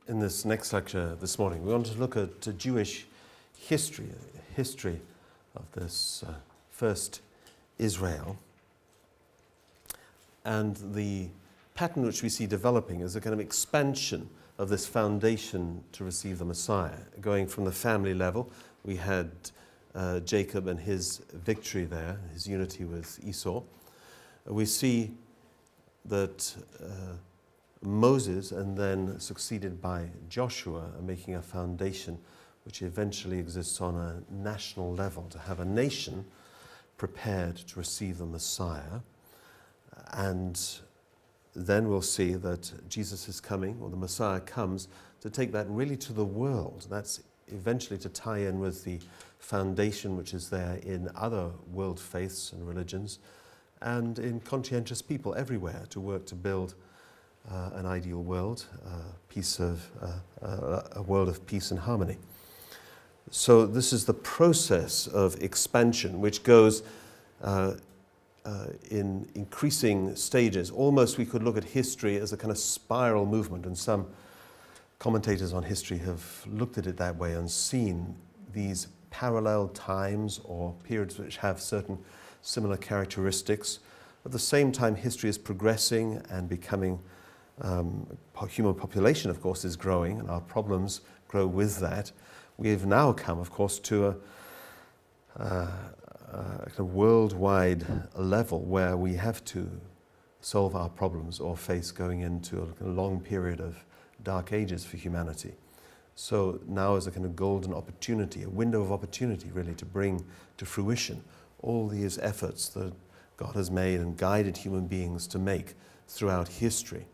In this next lecture this morning, we want to look at Jewish history, history of this first Israel. And the pattern which we see developing is a kind of expansion of this foundation to receive the Messiah. Going from the family level, we had Jacob and his victory there, his unity with Esau. We see that Moses, and then succeeded by Joshua, are making a foundation which eventually exists on a national level, to have a nation prepared to receive the Messiah. And then we'll see that Jesus is coming, or the Messiah comes, to take that really to the world. That's eventually to tie in with the foundation which is there in other world faiths and religions, and in conscientious people everywhere, to work to build an ideal world, a world of peace and harmony. So this is the process of expansion, which goes in increasing stages. Almost we could look at history as a kind of spiral movement, and some commentators on history have looked at it that way and seen these parallel times or periods which have certain similar characteristics. At the same time, history is progressing and becoming human population, of course, is growing, and our problems grow with that. We have now come, of course, to a kind of worldwide level where we have to solve our problems or face going into a long period of dark ages for humanity. So now is a kind of golden opportunity, a window of opportunity really, to bring to fruition all these efforts that God has made and guided human beings to make throughout history.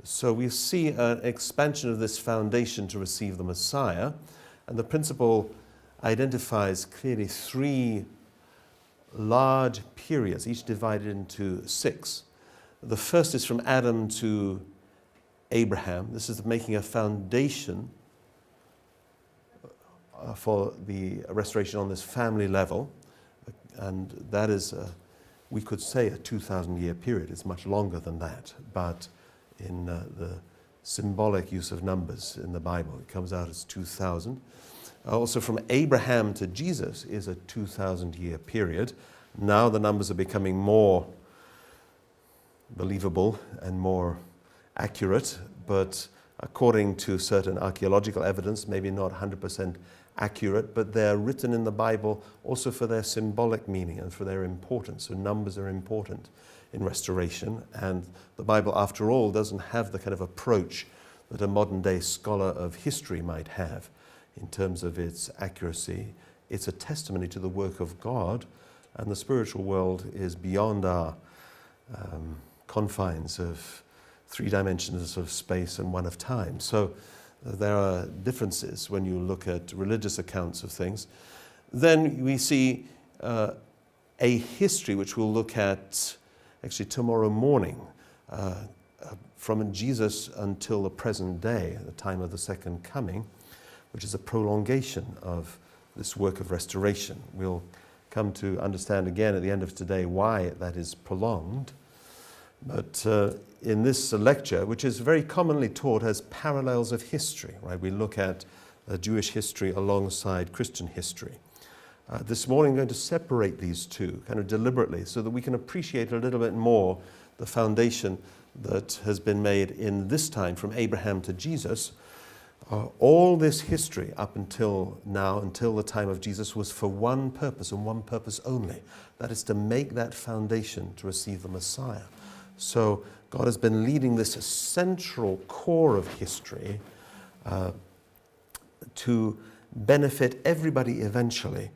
So we see an expansion of this foundation to receive the Messiah, and the principle identifies clearly three large periods, each divided into 6. The first is from Adam to Abraham. This is making a foundation for the restoration on this family level, and that is, we could say, a 2,000-year period. It's much longer than that, but in the symbolic use of numbers in the Bible, it comes out as 2,000. Also from Abraham to Jesus is a 2,000-year period. Now the numbers are becoming more believable and more accurate, but according to certain archaeological evidence, maybe not 100% accurate, but they're written in the Bible also for their symbolic meaning and for their importance. So numbers are important in restoration, and the Bible, after all, doesn't have the kind of approach that a modern-day scholar of history might have in terms of its accuracy. It's a testimony to the work of God, and the spiritual world is beyond our confines of 3 dimensions of space and 1 of time. So there are differences when you look at religious accounts of things. Then we see a history which we'll look at actually tomorrow morning, from Jesus until the present day, the time of the second coming, which is a prolongation of this work of restoration. We'll come to understand again at the end of today why that is prolonged. But in this lecture, which is very commonly taught as parallels of history, right? We look at Jewish history alongside Christian history. This morning I'm going to separate these two kind of deliberately so that we can appreciate a little bit more the foundation that has been made in this time from Abraham to Jesus. All this history up until now, until the time of Jesus, was for one purpose and one purpose only. That is to make that foundation to receive the Messiah. So God has been leading this central core of history to benefit everybody eventually,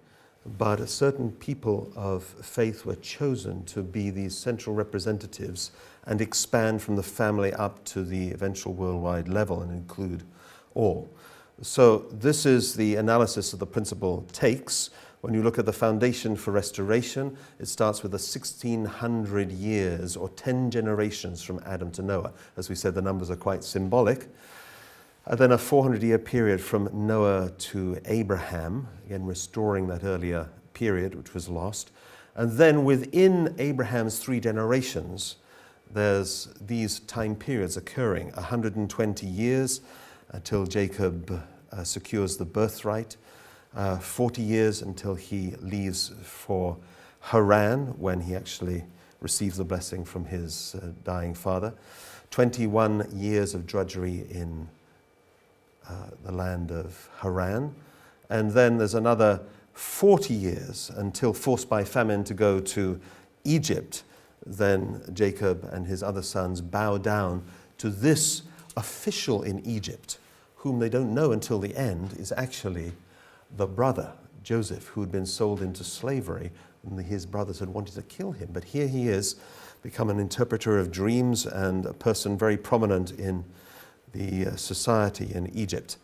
but certain people of faith were chosen to be these central representatives and expand from the family up to the eventual worldwide level and include all. So this is the analysis that the principle takes. When you look at the foundation for restoration, it starts with the 1,600 years or 10 generations from Adam to Noah. As we said, the numbers are quite symbolic. And then a 400-year period from Noah to Abraham, again restoring that earlier period which was lost. And then within Abraham's 3 generations, there's these time periods occurring, 120 years, until Jacob secures the birthright, 40 years until he leaves for Haran, when he actually receives the blessing from his dying father, 21 years of drudgery in the land of Haran, and then there's another 40 years until forced by famine to go to Egypt. Then Jacob and his other sons bow down to this official in Egypt, whom they don't know until the end is actually the brother, Joseph, who had been sold into slavery, and his brothers had wanted to kill him. But here he is, become an interpreter of dreams and a person very prominent in the society in Egypt.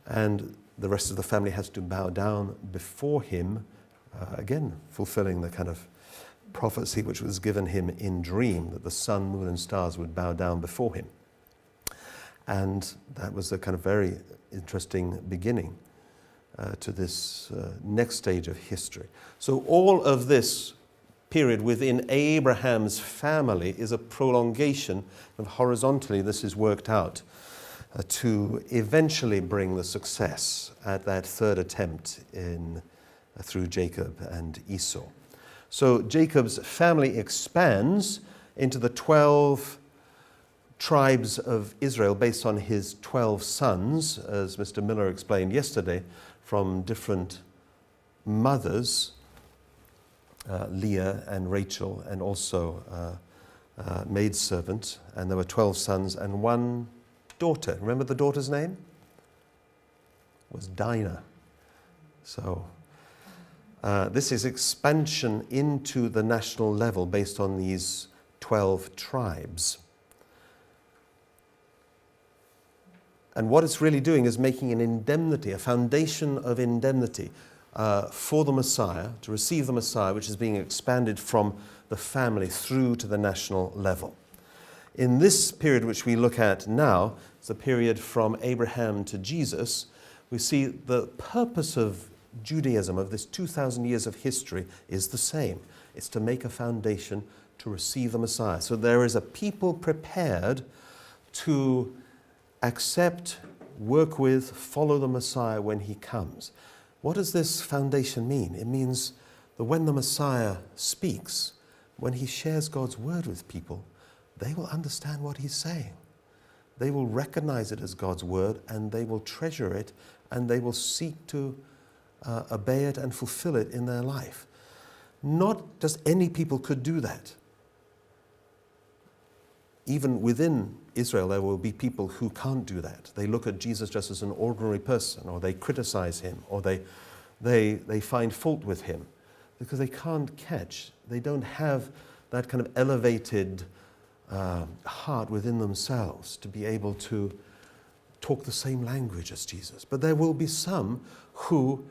And the rest of the family has to bow down before him, again, fulfilling the kind of prophecy which was given him in dream, that the sun, moon, and stars would bow down before him. And that was a kind of very interesting beginning to this next stage of history. So all of this period within Abraham's family is a prolongation of horizontally this is worked out to eventually bring the success at that third attempt through Jacob and Esau. So Jacob's family expands into the 12 tribes of Israel based on his 12 sons, as Mr. Miller explained yesterday, from different mothers, Leah and Rachel, and also maidservant. And there were 12 sons and one daughter. Remember the daughter's name? It was Dinah. So this is expansion into the national level based on these 12 tribes. And what it's really doing is making an indemnity, a foundation of indemnity for the Messiah, to receive the Messiah, which is being expanded from the family through to the national level. In this period which we look at now, it's a period from Abraham to Jesus, we see the purpose of Judaism, of this 2,000 years of history, is the same. It's to make a foundation to receive the Messiah. So there is a people prepared to accept, work with, follow the Messiah when he comes. What does this foundation mean? It means that when the Messiah speaks, when he shares God's word with people, they will understand what he's saying. They will recognize it as God's word, and they will treasure it, and they will seek to obey it and fulfill it in their life. Not just any people could do that. Even within Israel, there will be people who can't do that. They look at Jesus just as an ordinary person, or they criticize him, or they find fault with him because they can't catch. They don't have that kind of elevated heart within themselves to be able to talk the same language as Jesus. But there will be some who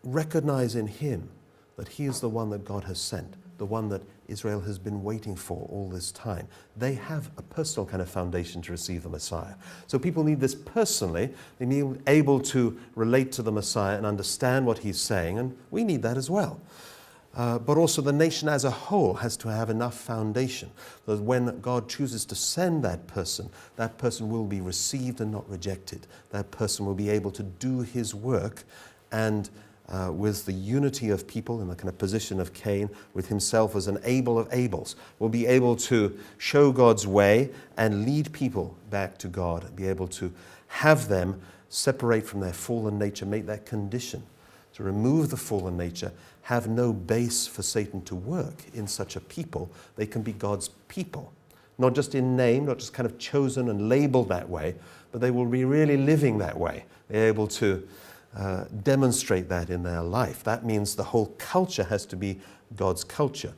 recognize in him that he is the one that God has sent, the one that Israel has been waiting for all this time. They have a personal kind of foundation to receive the Messiah. So people need this personally. They need able to relate to the Messiah and understand what he's saying, and we need that as well. But also the nation as a whole has to have enough foundation that when God chooses to send that person will be received and not rejected. That person will be able to do his work, and with the unity of people in the kind of position of Cain, with himself as an Abel of Abels, will be able to show God's way and lead people back to God, be able to have them separate from their fallen nature, make that condition to remove the fallen nature, have no base for Satan to work in such a people. They can be God's people, not just in name, not just kind of chosen and labeled that way, but they will be really living that way. They're able to demonstrate that in their life. That means the whole culture has to be God's culture.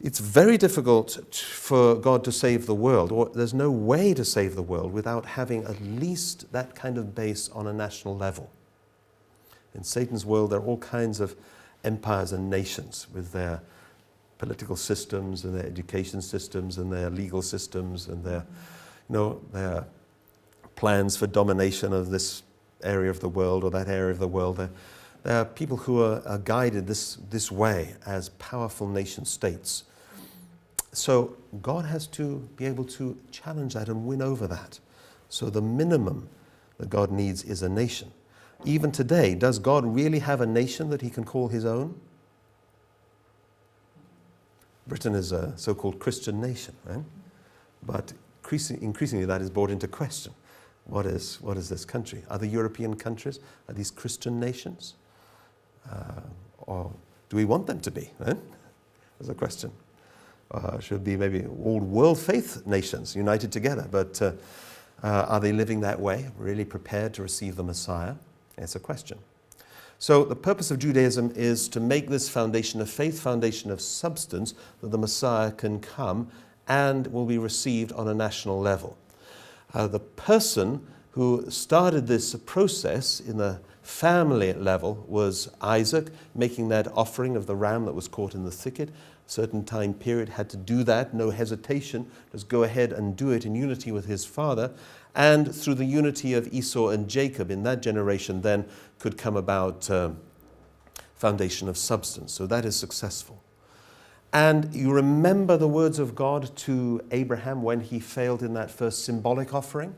It's very difficult for God to save the world, or there's no way to save the world without having at least that kind of base on a national level. In Satan's world, there are all kinds of empires and nations with their political systems and their education systems and their legal systems and their plans for domination of this area of the world or that area of the world. There are people who are guided this way as powerful nation states. So God has to be able to challenge that and win over that. So the minimum that God needs is a nation. Even today, does God really have a nation that he can call his own? Britain is a so-called Christian nation, right? But increasingly that is brought into question. What is this country? Other European countries, are these Christian nations? Or do we want them to be? Right? There's a question. Should be maybe all world faith nations united together, but are they living that way, really prepared to receive the Messiah? It's a question. So the purpose of Judaism is to make this foundation of faith, foundation of substance, that the Messiah can come and will be received on a national level. The person who started this process in the family level was Isaac, making that offering of the ram that was caught in the thicket. A certain time period had to do that, no hesitation, just go ahead and do it in unity with his father. And through the unity of Esau and Jacob in that generation then could come about foundation of substance. So that is successful. And you remember the words of God to Abraham when he failed in that first symbolic offering?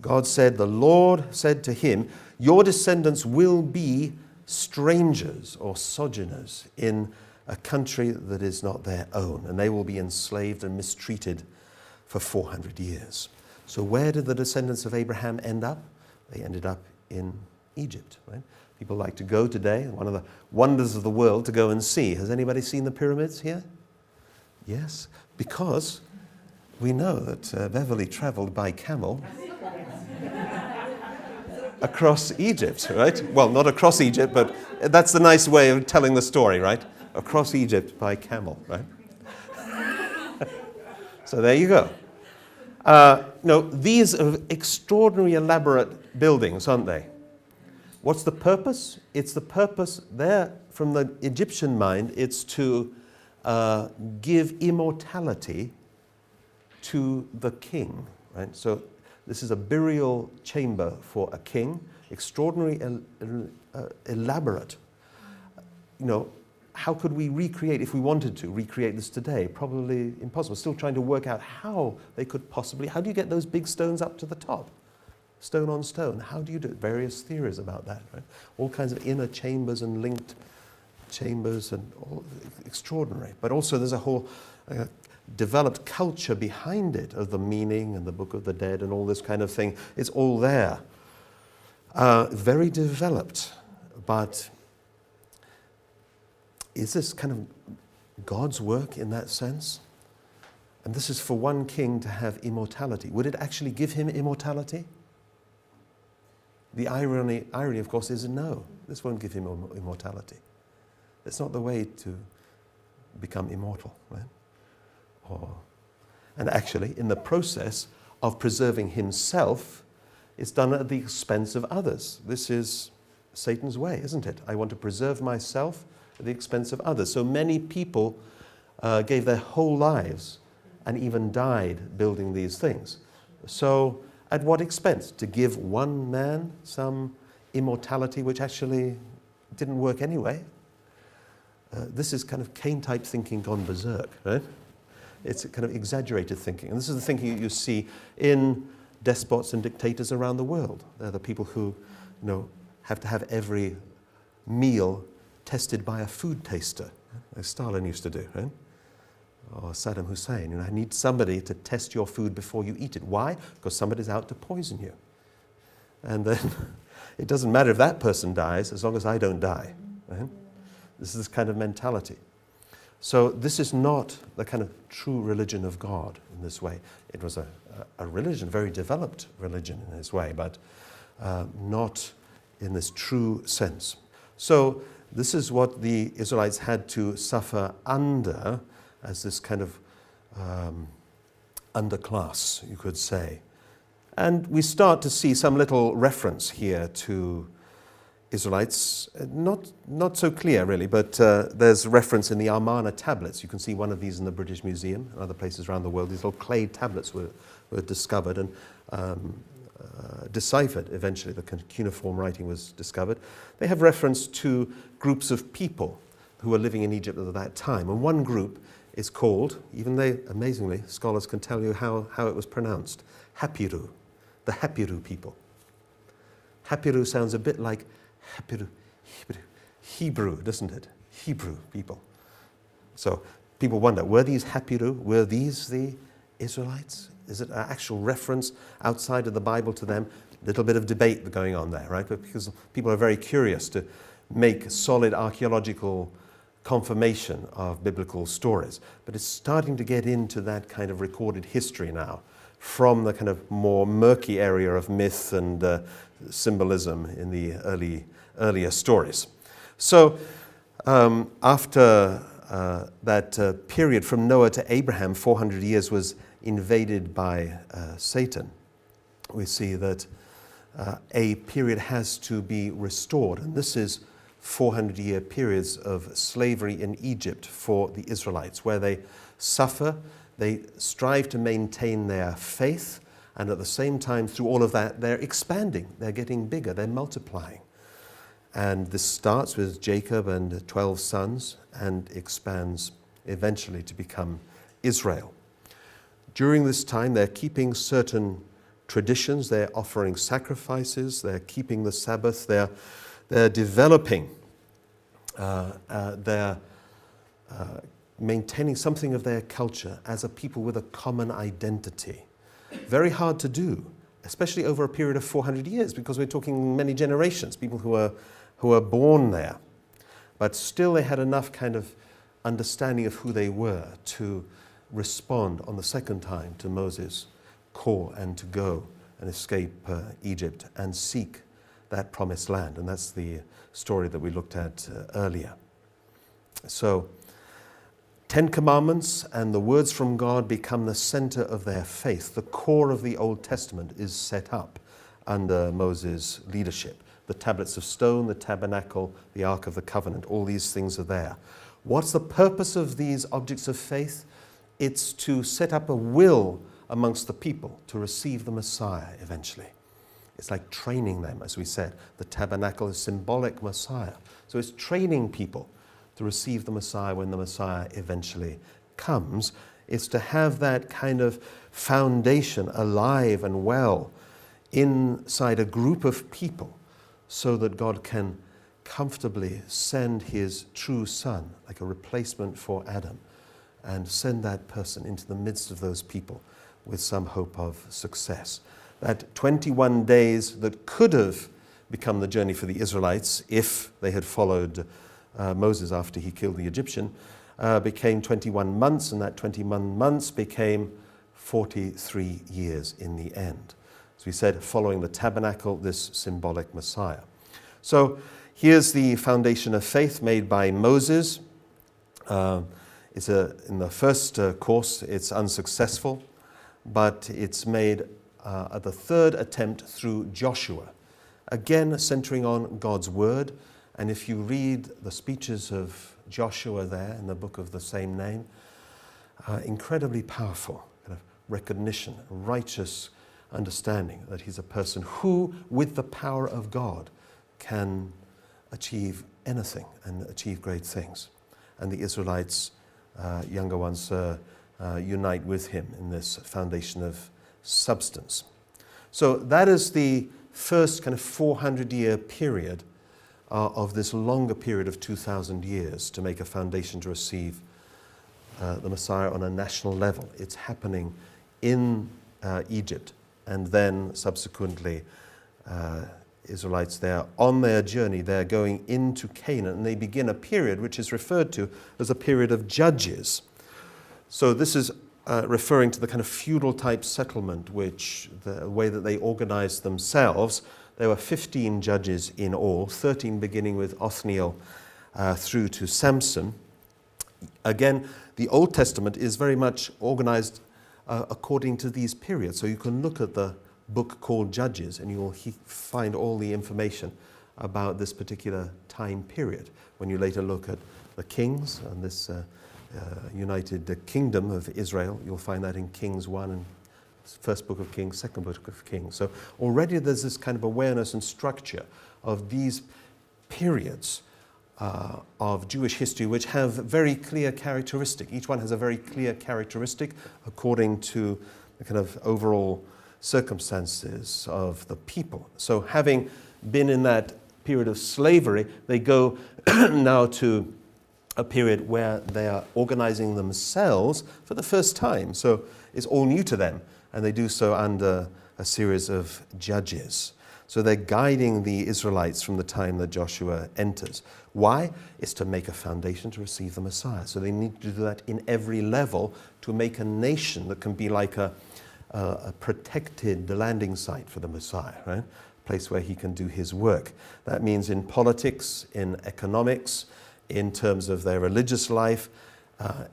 God said, the Lord said to him, your descendants will be strangers or sojourners in a country that is not their own, and they will be enslaved and mistreated for 400 years. So where did the descendants of Abraham end up? They ended up in Egypt, right? People like to go today, one of the wonders of the world, to go and see. Has anybody seen the pyramids here? Yes, because we know that Beverly traveled by camel across Egypt, right? Well, not across Egypt, but that's the nice way of telling the story, right? Across Egypt by camel, right? So there you go. These are extraordinary elaborate buildings, aren't they? What's the purpose? It's the purpose there from the Egyptian mind, it's to give immortality to the king, right? So this is a burial chamber for a king, extraordinary, elaborate. How could we recreate, if we wanted to, recreate this today? Probably impossible. Still trying to work out how they could possibly, how do you get those big stones up to the top? Stone on stone. How do you do it? Various theories about that, right? All kinds of inner chambers and linked chambers and all extraordinary. But also there's a whole developed culture behind it of the meaning and the Book of the Dead and all this kind of thing. It's all there. Very developed, but is this kind of God's work in that sense? And this is for one king to have immortality. Would it actually give him immortality? The irony, of course, is no. This won't give him immortality. It's not the way to become immortal, right? And actually, in the process of preserving himself, it's done at the expense of others. This is Satan's way, isn't it? I want to preserve myself at the expense of others. So many people gave their whole lives and even died building these things. So at what expense? To give one man some immortality which actually didn't work anyway. This is kind of Cain-type thinking gone berserk, right? It's a kind of exaggerated thinking. And this is the thinking you see in despots and dictators around the world. They're the people who, have to have every meal tested by a food taster, like Stalin used to do, right? Or Saddam Hussein. I need somebody to test your food before you eat it. Why? Because somebody's out to poison you. And then it doesn't matter if that person dies as long as I don't die. Right? This is this kind of mentality. So this is not the kind of true religion of God in this way. It was a religion, very developed religion in this way, but not in this true sense. So this is what the Israelites had to suffer under as this kind of underclass, you could say. And we start to see some little reference here to Israelites, not so clear really, but there's reference in the Amarna tablets. You can see one of these in the British Museum and other places around the world. These little clay tablets were discovered and deciphered eventually. The cuneiform writing was discovered. They have reference to groups of people who were living in Egypt at that time. And one group is called, even they, amazingly, scholars can tell you how it was pronounced, Hapiru. the Hapiru people. Hapiru sounds a bit like Hebrew, doesn't it? Hebrew people. So people wonder, were these Hapiru? Were these the Israelites? Is it an actual reference outside of the Bible to them? A little bit of debate going on there, right? But because people are very curious to make solid archaeological confirmation of biblical stories. But it's starting to get into that kind of recorded history now, from the kind of more murky area of myth and symbolism in the earlier stories. So after that period from Noah to Abraham, 400 years, was invaded by Satan, we see that a period has to be restored. And this is 400-year periods of slavery in Egypt for the Israelites, where they suffer, they strive to maintain their faith, and at the same time, through all of that, they're expanding, they're getting bigger, they're multiplying. And this starts with Jacob and 12 sons and expands eventually to become Israel. During this time, they're keeping certain traditions, they're offering sacrifices, they're keeping the Sabbath, they're developing, they're maintaining something of their culture as a people with a common identity. Very hard to do, especially over a period of 400 years, because we're talking many generations, people who are born there. But still they had enough kind of understanding of who they were to respond on the second time to Moses' call and to go and escape Egypt and seek that promised land. And that's the story that we looked at earlier. So 10 Commandments and the words from God become the center of their faith. The core of the Old Testament is set up under Moses' leadership. The tablets of stone, the tabernacle, the Ark of the Covenant, all these things are there. What's the purpose of these objects of faith? It's to set up a will amongst the people to receive the Messiah eventually. It's like training them, as we said. The tabernacle is symbolic Messiah. So it's training people to receive the Messiah when the Messiah eventually comes. It's to have that kind of foundation alive and well inside a group of people so that God can comfortably send his true son, like a replacement for Adam, and send that person into the midst of those people with some hope of success. That 21 days that could have become the journey for the Israelites if they had followed Moses after he killed the Egyptian, became 21 months, and that 21 months became 43 years in the end. As we said, following the tabernacle, this symbolic Messiah. So here's the foundation of faith made by Moses. In the first course, it's unsuccessful, but it's made at the third attempt through Joshua, again centering on God's word. And if you read the speeches of Joshua there in the book of the same name, incredibly powerful kind of recognition, righteous understanding that he's a person who, with the power of God, can achieve anything and achieve great things. And the Israelites, younger ones, unite with him in this foundation of substance. So that is the first kind of 400-year period of this longer period of 2,000 years to make a foundation to receive the Messiah on a national level. It's happening in Egypt, and then subsequently Israelites there on their journey, they're going into Canaan, and they begin a period which is referred to as a period of judges. So this is referring to the kind of feudal type settlement, which the way that they organized themselves. There were 15 judges in all, 13 beginning with Othniel through to Samson. Again, the Old Testament is very much organized according to these periods. So you can look at the book called Judges and you will find all the information about this particular time period. When you later look at the kings and this united kingdom of Israel, you'll find that in Kings 1 and first book of Kings, second book of Kings. So already there's this kind of awareness and structure of these periods of Jewish history which have very clear characteristic. Each one has a very clear characteristic according to the kind of overall circumstances of the people. So having been in that period of slavery, they go now to a period where they are organizing themselves for the first time. So it's all new to them, and they do so under a series of judges. So they're guiding the Israelites from the time that Joshua enters. Why? It's to make a foundation to receive the Messiah. So they need to do that in every level to make a nation that can be like a protected landing site for the Messiah, right? A place where he can do his work. That means in politics, in economics, in terms of their religious life,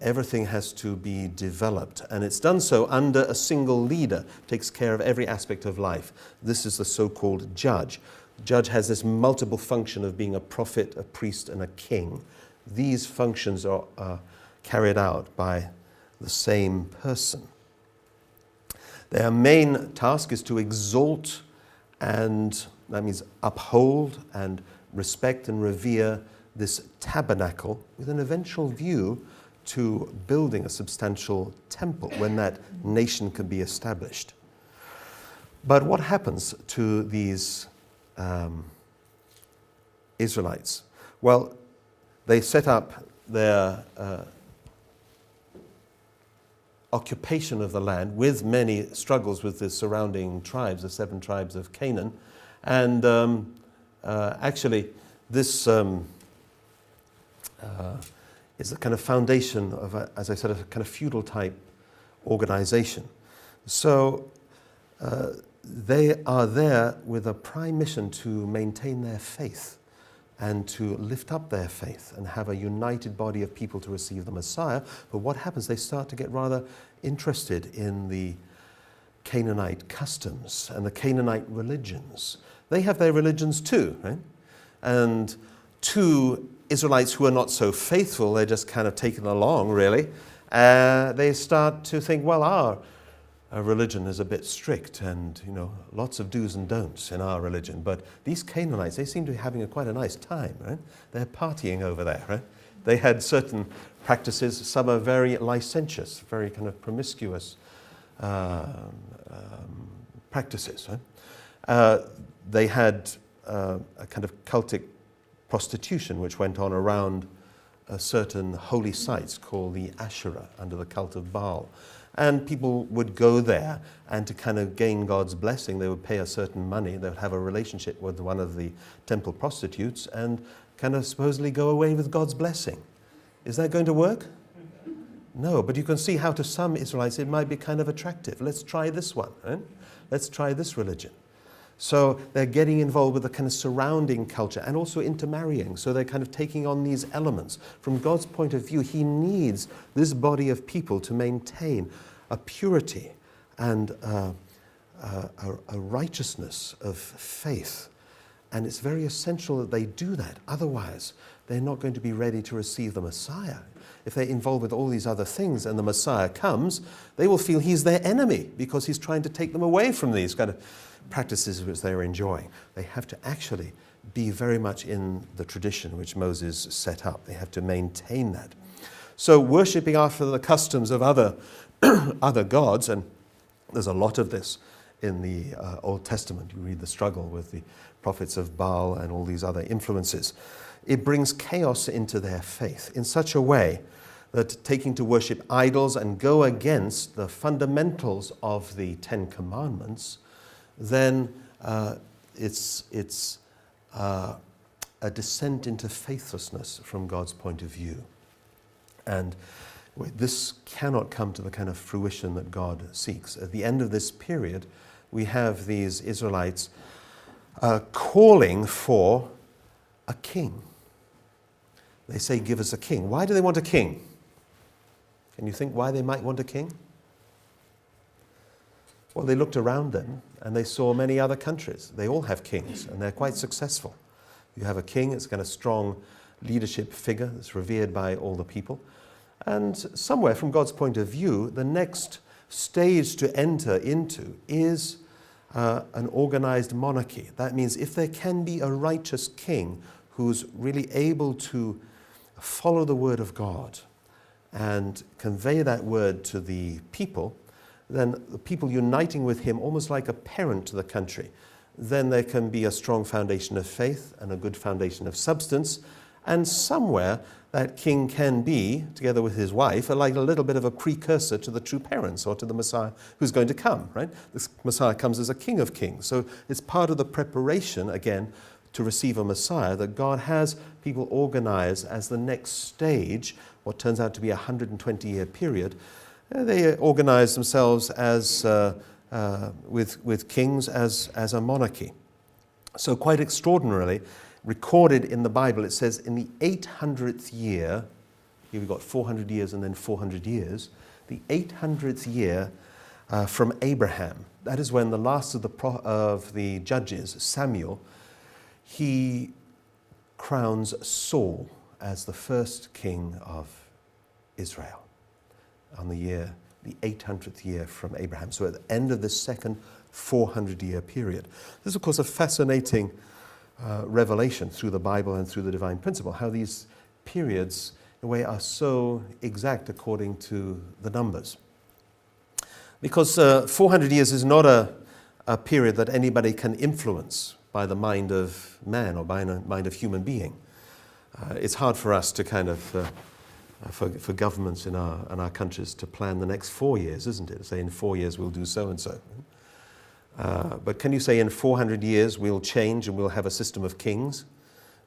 everything has to be developed. And it's done so under a single leader, takes care of every aspect of life. This is the so-called judge. The judge has this multiple function of being a prophet, a priest, and a king. These functions are carried out by the same person. Their main task is to exalt, and that means uphold and respect and revere this tabernacle with an eventual view to building a substantial temple when that nation can be established. But what happens to these Israelites? Well, they set up their occupation of the land with many struggles with the surrounding tribes, the 7 tribes of Canaan. And actually, this is a kind of foundation of, as I said, a kind of feudal type organization. So they are there with a prime mission to maintain their faith and to lift up their faith and have a united body of people to receive the Messiah. But what happens? They start to get rather interested in the Canaanite customs and the Canaanite religions. They have their religions too, right? And to Israelites who are not so faithful, they're just kind of taken along, really. They start to think, well, our religion is a bit strict and, lots of do's and don'ts in our religion. But these Canaanites, they seem to be having quite a nice time, right? They're partying over there, right? They had certain practices. Some are very licentious, very kind of promiscuous practices, right? They had a kind of cultic prostitution which went on around certain holy sites called the Asherah under the cult of Baal. And people would go there, and to kind of gain God's blessing, they would pay a certain money. They would have a relationship with one of the temple prostitutes and kind of supposedly go away with God's blessing. Is that going to work? No, but you can see how to some Israelites it might be kind of attractive. Let's try this one, right? Let's try this religion. So they're getting involved with the kind of surrounding culture and also intermarrying. So they're kind of taking on these elements. From God's point of view, he needs this body of people to maintain a purity and a righteousness of faith. And it's very essential that they do that. Otherwise, they're not going to be ready to receive the Messiah. If they're involved with all these other things and the Messiah comes, they will feel he's their enemy because he's trying to take them away from these kind of practices which they are enjoying. They have to actually be very much in the tradition which Moses set up. They have to maintain that. So worshipping after the customs of other gods, and there's a lot of this in the Old Testament. You read the struggle with the prophets of Baal and all these other influences. It brings chaos into their faith in such a way that taking to worship idols and go against the fundamentals of the Ten Commandments, then it's a descent into faithlessness from God's point of view. And this cannot come to the kind of fruition that God seeks. At the end of this period, we have these Israelites calling for a king. They say, give us a king. Why do they want a king? Can you think why they might want a king? Well, they looked around them and they saw many other countries. They all have kings and they're quite successful. You have a king, it's got a strong leadership figure that's revered by all the people. And somewhere from God's point of view, the next stage to enter into is an organized monarchy. That means if there can be a righteous king who's really able to follow the word of God and convey that word to the people, then the people uniting with him almost like a parent to the country, then there can be a strong foundation of faith and a good foundation of substance, and somewhere that king can be, together with his wife, like a little bit of a precursor to the true parents or to the Messiah who's going to come, right? This Messiah comes as a King of Kings. So it's part of the preparation, again, to receive a Messiah, that God has people organize as the next stage, what turns out to be a 120-year period. They organize themselves as with kings as a monarchy. So quite extraordinarily, recorded in the Bible, it says in the 800th year, here we've got 400 years and then 400 years, the 800th year from Abraham, that is when the last of the judges, Samuel, he crowns Saul as the first king of Israel on the 800th year from Abraham. So at the end of this second 400-year period. This is, of course, a fascinating revelation through the Bible and through the divine principle, how these periods, in a way, are so exact according to the numbers. Because 400 years is not a period that anybody can influence by the mind of man or by the mind of human being. It's hard for us to kind of, for governments in our countries to plan the next 4 years, isn't it? Say in 4 years we'll do so and so. But can you say in 400 years we'll change and we'll have a system of kings?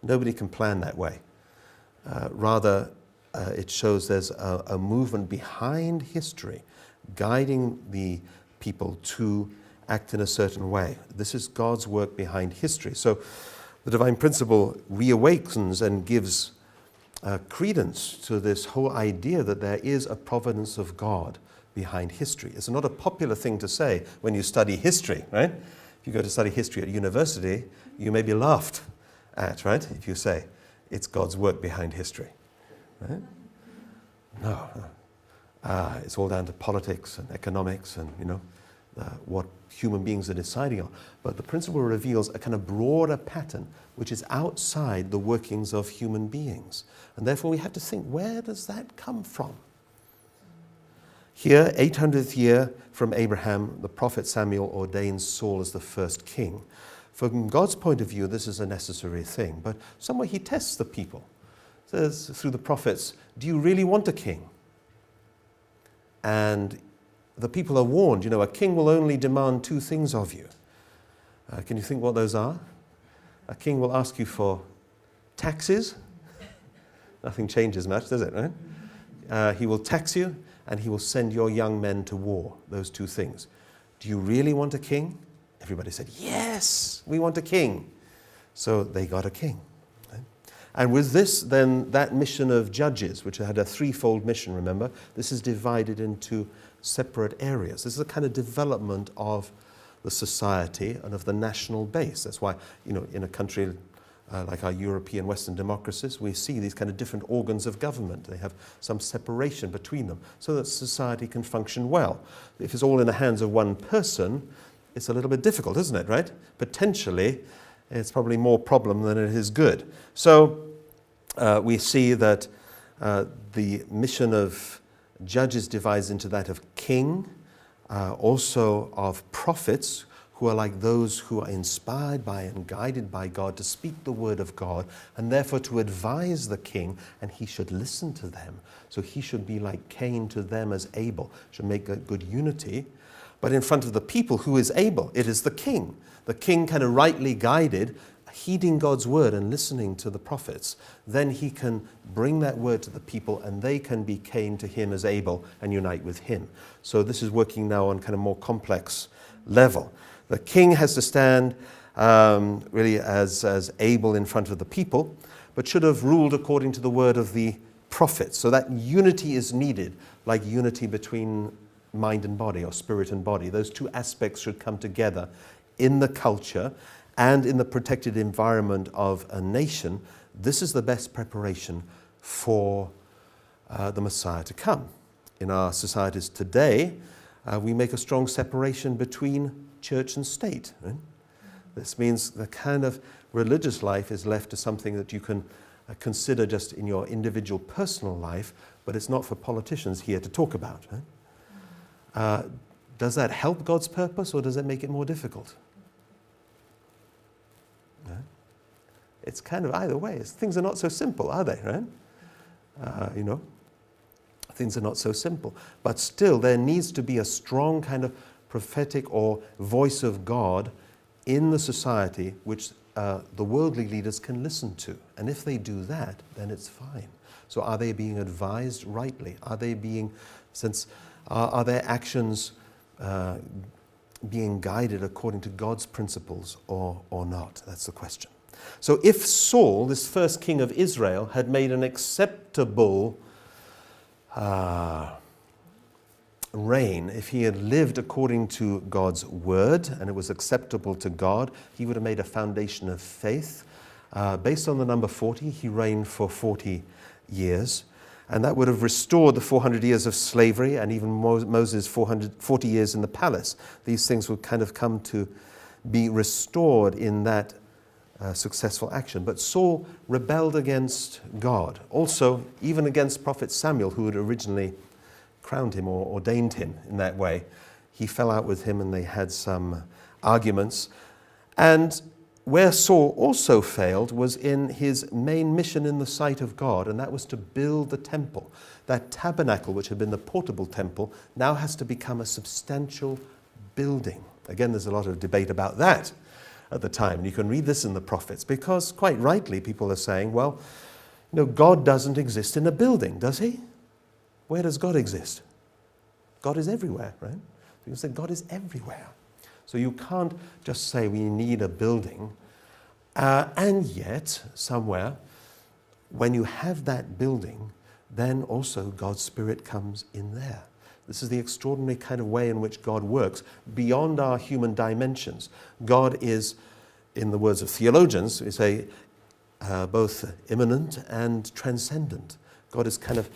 Nobody can plan that way. Rather, it shows there's a movement behind history, guiding the people to act in a certain way. This is God's work behind history. So the divine principle reawakens and gives credence to this whole idea that there is a providence of God behind history. It's not a popular thing to say when you study history, right? If you go to study history at university, you may be laughed at, right? If you say it's God's work behind history, right? No. It's all down to politics and economics and, what human beings are deciding on. But the principle reveals a kind of broader pattern which is outside the workings of human beings. And therefore we have to think, where does that come from? Here, 800th year from Abraham, the prophet Samuel ordains Saul as the first king. From God's point of view, this is a necessary thing. But somewhere he tests the people. Says through the prophets, do you really want a king? And the people are warned, a king will only demand two things of you. Can you think what those are? A king will ask you for taxes. Nothing changes much, does it, right? He will tax you, and he will send your young men to war. Those two things. Do you really want a king? Everybody said, yes, we want a king. So they got a king. Right? And with this, then, that mission of judges, which had a threefold mission, remember, this is divided into separate areas. This is a kind of development of the society and of the national base. That's why, in a country like our European Western democracies, we see these kind of different organs of government. They have some separation between them so that society can function well. If it's all in the hands of one person, it's a little bit difficult, isn't it, right? Potentially, it's probably more problem than it is good. So we see that the mission of judges divides into that of king, also of prophets, who are like those who are inspired by and guided by God to speak the word of God, and therefore to advise the king, and he should listen to them. So he should be like Cain to them as Abel, should make a good unity. But in front of the people, who is Abel? It is the king. The king kind of rightly guided, heeding God's word and listening to the prophets. Then he can bring that word to the people, and they can be Cain to him as Abel and unite with him. So this is working now on kind of more complex level. The king has to stand really as Abel in front of the people, but should have ruled according to the word of the prophets. So that unity is needed, like unity between mind and body, or spirit and body. Those two aspects should come together in the culture and in the protected environment of a nation. This is the best preparation for the Messiah to come. In our societies today, we make a strong separation between church and state. Right? This means the kind of religious life is left to something that you can consider just in your individual personal life, but it's not for politicians here to talk about. Right? Does that help God's purpose or does it make it more difficult? No? It's kind of either way. Things are not so simple, are they, right? Things are not so simple. But still, there needs to be a strong kind of prophetic or voice of God in the society which the worldly leaders can listen to. And if they do that, then it's fine. So are they being advised rightly? Are their actions being guided according to God's principles or not? That's the question. So if Saul, this first king of Israel, had made an acceptable reign, if he had lived according to God's word and it was acceptable to God, he would have made a foundation of faith. Based on the number 40, he reigned for 40 years. And that would have restored the 400 years of slavery and even Moses' 40 years in the palace. These things would kind of come to be restored in that successful action. But Saul rebelled against God. Also, even against Prophet Samuel, who had originally crowned him or ordained him in that way. He fell out with him and they had some arguments. And where Saul also failed was in his main mission in the sight of God, and that was to build the temple. That tabernacle, which had been the portable temple, now has to become a substantial building. Again, there's a lot of debate about that at the time. You can read this in the prophets, because quite rightly people are saying, well, God doesn't exist in a building, does he? Where does God exist? God is everywhere, right? You can say God is everywhere. So you can't just say we need a building, and yet somewhere, when you have that building, then also God's Spirit comes in there. This is the extraordinary kind of way in which God works beyond our human dimensions. God is, in the words of theologians, we say both immanent and transcendent. God is kind of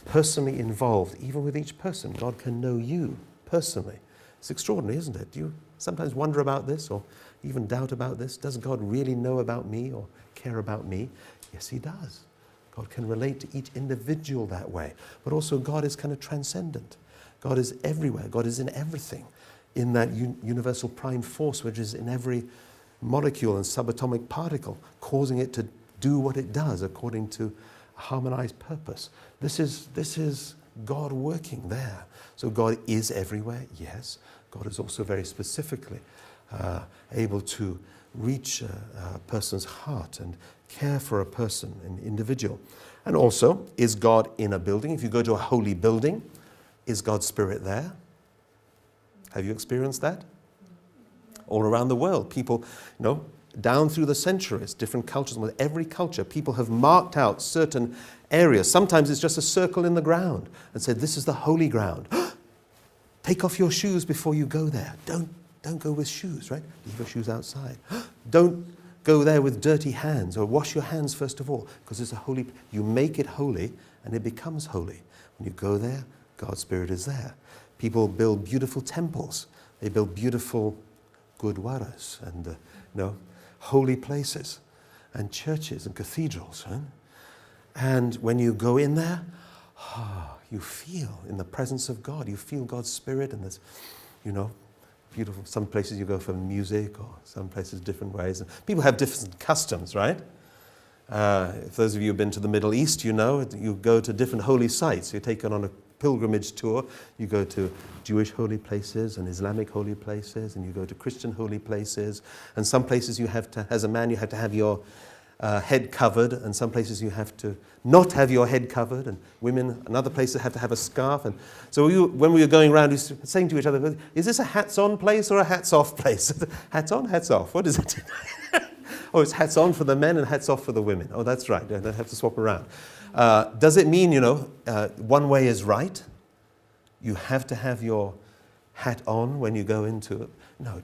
personally involved, even with each person. God can know you personally. It's extraordinary, isn't it? Do you sometimes wonder about this or even doubt about this? Does God really know about me or care about me? Yes, he does. God can relate to each individual that way. But also God is kind of transcendent. God is everywhere. God is in everything. In that universal prime force which is in every molecule and subatomic particle, causing it to do what it does according to a harmonized purpose. This is God working there. So God is everywhere, yes. God is also very specifically able to reach a person's heart and care for a person, an individual. And also, is God in a building? If you go to a holy building, is God's Spirit there? Have you experienced that? All around the world, people, down through the centuries, different cultures, with every culture, people have marked out certain areas. Sometimes it's just a circle in the ground and said, this is the holy ground. Take off your shoes before you go there. Don't go with shoes, right? Leave your shoes outside. Don't go there with dirty hands, or wash your hands first of all, because it's a holy. You make it holy and it becomes holy. When you go there, God's Spirit is there. People build beautiful temples. They build beautiful gurdwaras and holy places and churches and cathedrals. Right? And when you go in there, you feel in the presence of God. You feel God's Spirit, and there's, beautiful. Some places you go for music, or some places different ways. And people have different customs, right? If those of you who have been to the Middle East, you go to different holy sites. You're taken on a pilgrimage tour. You go to Jewish holy places and Islamic holy places, and you go to Christian holy places. And some places you have to, as a man, you have to have your head covered, and some places you have to not have your head covered, and women in other places have to have a scarf. And so when we were going around, we were saying to each other, is this a hats-on place or a hats-off place? Hats on, hats off. What is it? Oh, it's hats on for the men and hats off for the women. Oh, that's right. They have to swap around. Does it mean, one way is right? You have to have your hat on when you go into it? No,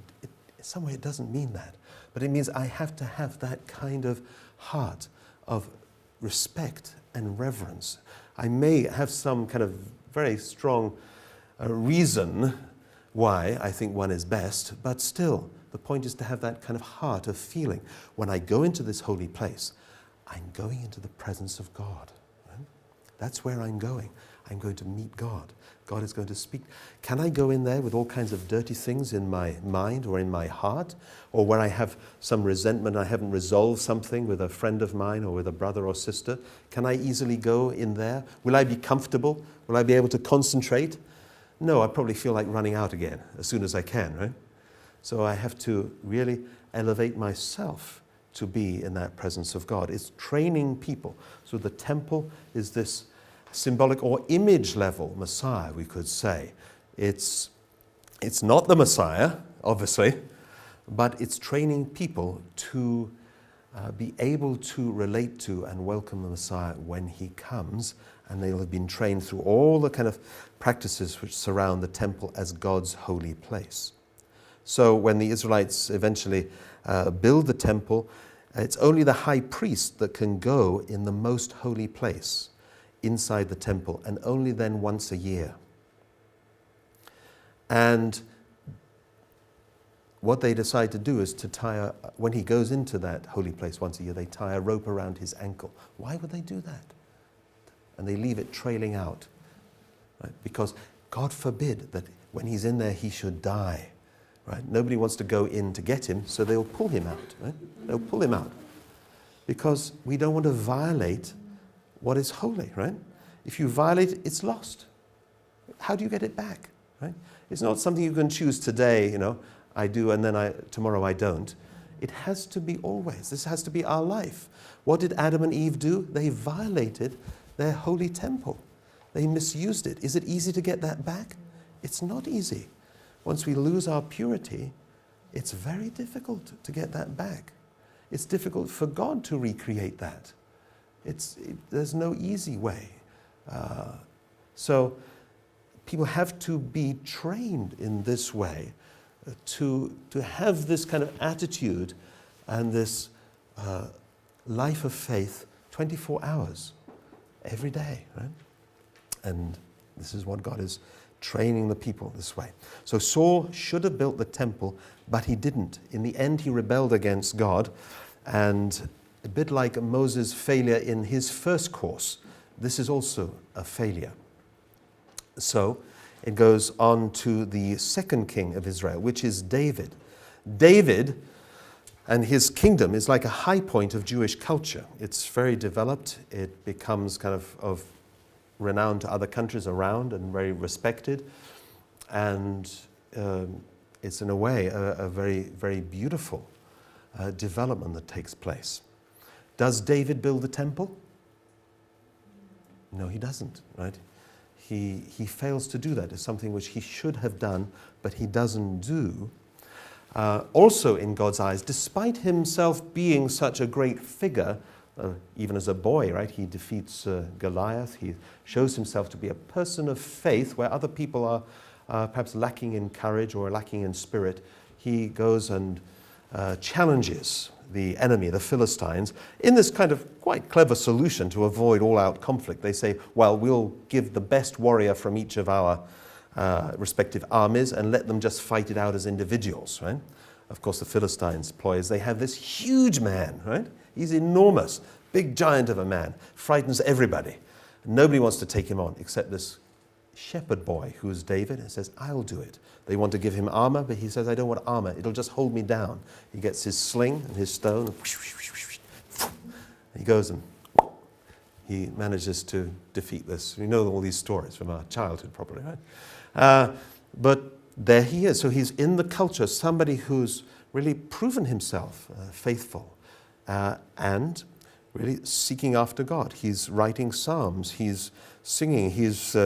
some way it doesn't mean that. But it means I have to have that kind of heart of respect and reverence. I may have some kind of very strong reason why I think one is best, but still, the point is to have that kind of heart of feeling. When I go into this holy place, I'm going into the presence of God. Right? That's where I'm going. I'm going to meet God. God is going to speak. Can I go in there with all kinds of dirty things in my mind or in my heart? Or where I have some resentment, I haven't resolved something with a friend of mine or with a brother or sister? Can I easily go in there? Will I be comfortable? Will I be able to concentrate? No, I probably feel like running out again as soon as I can, right? So I have to really elevate myself to be in that presence of God. It's training people. So the temple is this symbolic or image level Messiah, we could say. It's not the Messiah, obviously, but it's training people to be able to relate to and welcome the Messiah when he comes, and they'll have been trained through all the kind of practices which surround the temple as God's holy place. So when the Israelites eventually build the temple, it's only the high priest that can go in the most holy place inside the temple, and only then once a year. And what they decide to do is to tie when he goes into that holy place once a year, they tie a rope around his ankle. Why would they do that? And they leave it trailing out, right? Because God forbid that when he's in there he should die, right? Nobody wants to go in to get him, so they'll pull him out, right? They'll pull him out because we don't want to violate what is holy, right? If you violate it, it's lost. How do you get it back, right? It's not something you can choose today, I do and then tomorrow I don't. It has to be always. This has to be our life. What did Adam and Eve do? They violated their holy temple. They misused it. Is it easy to get that back? It's not easy. Once we lose our purity, it's very difficult to get that back. It's difficult for God to recreate that. There's no easy way. So people have to be trained in this way to have this kind of attitude and this life of faith 24 hours every day, right? And this is what God is training the people this way. So Saul should have built the temple, but he didn't. In the end, he rebelled against God, and a bit like Moses' failure in his first course, this is also a failure. So it goes on to the second king of Israel, which is David. David and his kingdom is like a high point of Jewish culture. It's very developed. It becomes kind of renowned to other countries around and very respected. And it's in a way a very, very beautiful development that takes place. Does David build the temple? No, he doesn't, right? He fails to do that. It's something which he should have done, but he doesn't do. Also in God's eyes, despite himself being such a great figure, even as a boy, right? He defeats Goliath. He shows himself to be a person of faith where other people are perhaps lacking in courage or lacking in spirit. He goes and challenges the enemy, the Philistines, in this kind of quite clever solution to avoid all-out conflict. They say, well, we'll give the best warrior from each of our respective armies and let them just fight it out as individuals, right? Of course, the Philistines' ploy is they have this huge man, right? He's enormous, big giant of a man, frightens everybody. Nobody wants to take him on except this shepherd boy who's David, and says, I'll do it. They want to give him armor, but he says, I don't want armor. It'll just hold me down. He gets his sling and his stone. And he goes and he manages to defeat this. We know all these stories from our childhood probably, right? But there he is. So he's in the culture, somebody who's really proven himself faithful and really seeking after God. He's writing psalms. He's singing. He's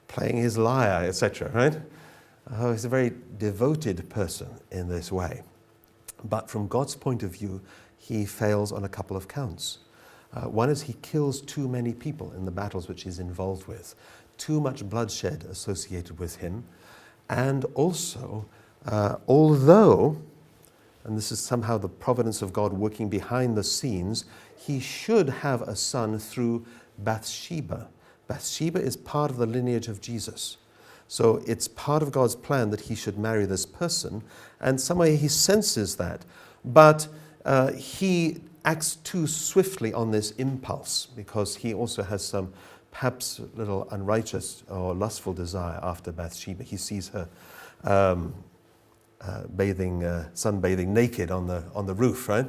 playing his lyre, etc., right? He's a very devoted person in this way. But from God's point of view, he fails on a couple of counts. One is he kills too many people in the battles which he's involved with. Too much bloodshed associated with him. And also, although, and this is somehow the providence of God working behind the scenes, he should have a son through Bathsheba. Bathsheba is part of the lineage of Jesus. So it's part of God's plan that he should marry this person, and somehow he senses that. But he acts too swiftly on this impulse because he also has some perhaps a little unrighteous or lustful desire after Bathsheba. He sees her sunbathing naked on the roof, right?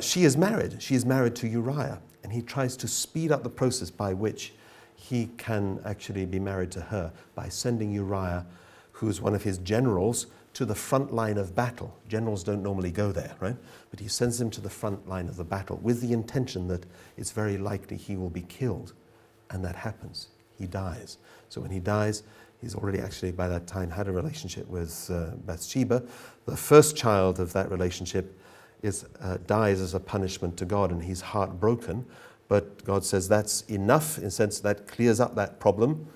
She is married. She is married to Uriah, and he tries to speed up the process by which he can actually be married to her by sending Uriah, who's one of his generals, to the front line of battle. Generals don't normally go there, right? But he sends him to the front line of the battle with the intention that it's very likely he will be killed. And that happens. He dies. So when he dies, he's already actually by that time had a relationship with Bathsheba. The first child of that relationship dies as a punishment to God, and he's heartbroken. But God says that's enough, in the sense that clears up that problem.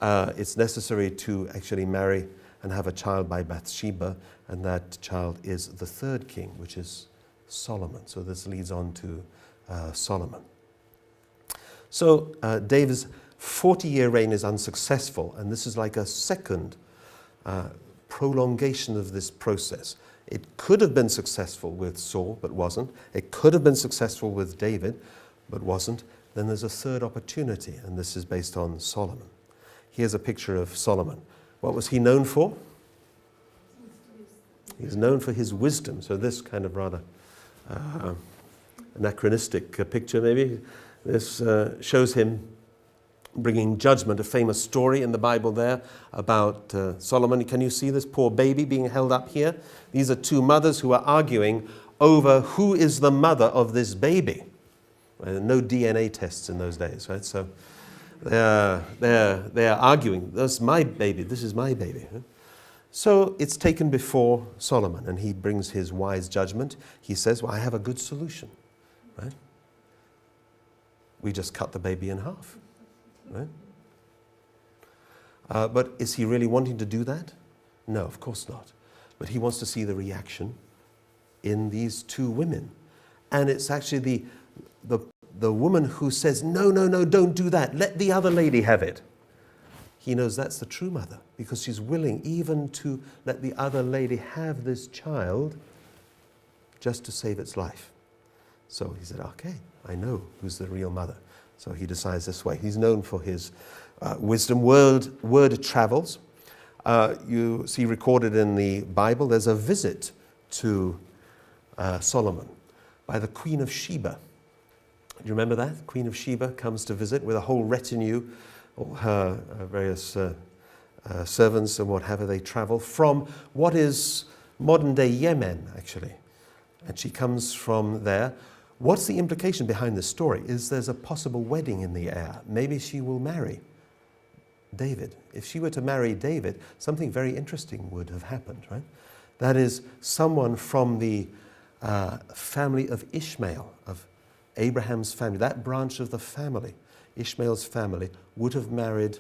It's necessary to actually marry and have a child by Bathsheba, and that child is the third king, which is Solomon. So this leads on to Solomon. So David's 40-year reign is unsuccessful, and this is like a second prolongation of this process. It could have been successful with Saul, but wasn't. It could have been successful with David, but wasn't. Then there's a third opportunity, and this is based on Solomon. Here's a picture of Solomon. What was he known for? He's known for his wisdom. So this kind of rather anachronistic picture maybe. This shows him bringing judgment, a famous story in the Bible there about Solomon. Can you see this poor baby being held up here? These are two mothers who are arguing over who is the mother of this baby. No DNA tests in those days, right? So they're arguing, that's my baby, this is my baby. So it's taken before Solomon, and he brings his wise judgment. He says, well, I have a good solution, right? We just cut the baby in half, right? But is he really wanting to do that? No, of course not. But he wants to see the reaction in these two women. And it's actually the woman who says, no, don't do that. Let the other lady have it. He knows that's the true mother, because she's willing even to let the other lady have this child just to save its life. So he said, okay, I know who's the real mother. So he decides this way. He's known for his wisdom. Word travels. You see recorded in the Bible, there's a visit to Solomon by the Queen of Sheba. Do you remember that? The Queen of Sheba comes to visit with a whole retinue, all her various servants and what have you. They travel from what is modern-day Yemen, actually. And she comes from there. What's the implication behind this story? Is there's a possible wedding in the air. Maybe she will marry David. If she were to marry David, something very interesting would have happened, right? That is, someone from the family of Ishmael, of Abraham's family, that branch of the family, Ishmael's family, would have married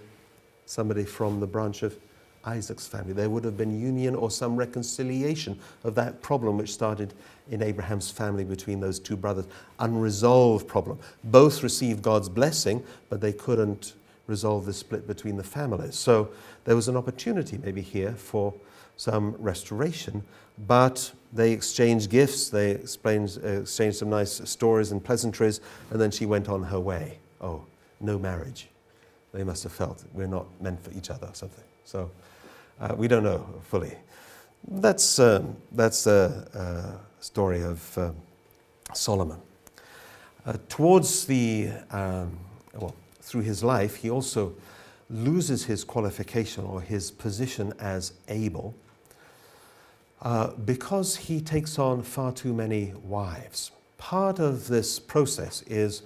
somebody from the branch of Isaac's family. There would have been union or some reconciliation of that problem which started in Abraham's family between those two brothers. Unresolved problem. Both received God's blessing, but they couldn't resolve the split between the families. So there was an opportunity maybe here for some restoration, but they exchanged gifts, they exchanged some nice stories and pleasantries, and then she went on her way. Oh, no marriage. They must have felt we're not meant for each other or something. So we don't know fully. That's the story of Solomon. Towards the, through his life, he also loses his qualification or his position as able because he takes on far too many wives. Part of this process is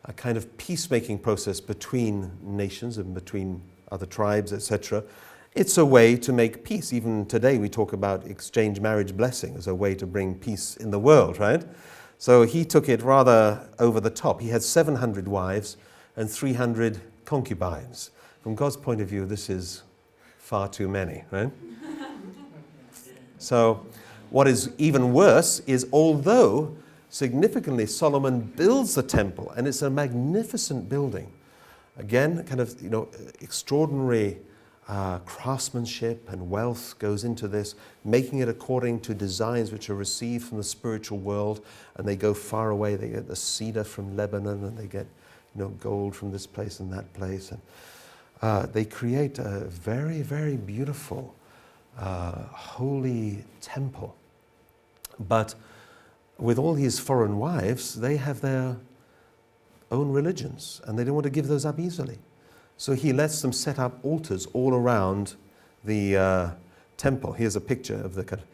a kind of peacemaking process between nations and between other tribes, etc. It's a way to make peace. Even today we talk about exchange marriage blessing as a way to bring peace in the world, right? So he took it rather over the top. He had 700 wives and 300 concubines. From God's point of view, this is far too many, right? So what is even worse is, although significantly Solomon builds the temple, and it's a magnificent building, again, kind of, extraordinary craftsmanship and wealth goes into this, making it according to designs which are received from the spiritual world, and they go far away. They get the cedar from Lebanon, and they get gold from this place and that place. And they create a very, very beautiful, holy temple. But with all these foreign wives, they have their own religions, and they don't want to give those up easily. So he lets them set up altars all around the temple. Here's a picture of the kind of,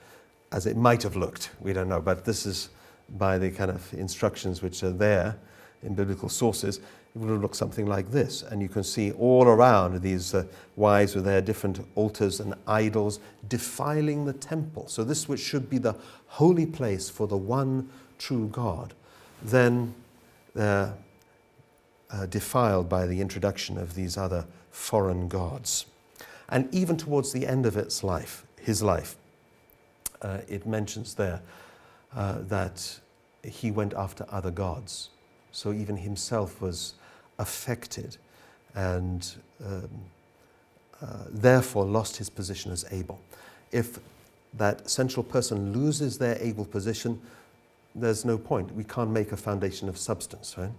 as it might have looked. We don't know, but this is by the kind of instructions which are there in biblical sources. It would have looked something like this. And you can see all around these wives with their different altars and idols defiling the temple. So this, which should be the holy place for the one true God, then they're defiled by the introduction of these other foreign gods. And even towards the end of its life, his life, it mentions there that he went after other gods. So even himself was affected and therefore lost his position as able. If that central person loses their able position, there's no point. We can't make a foundation of substance, right?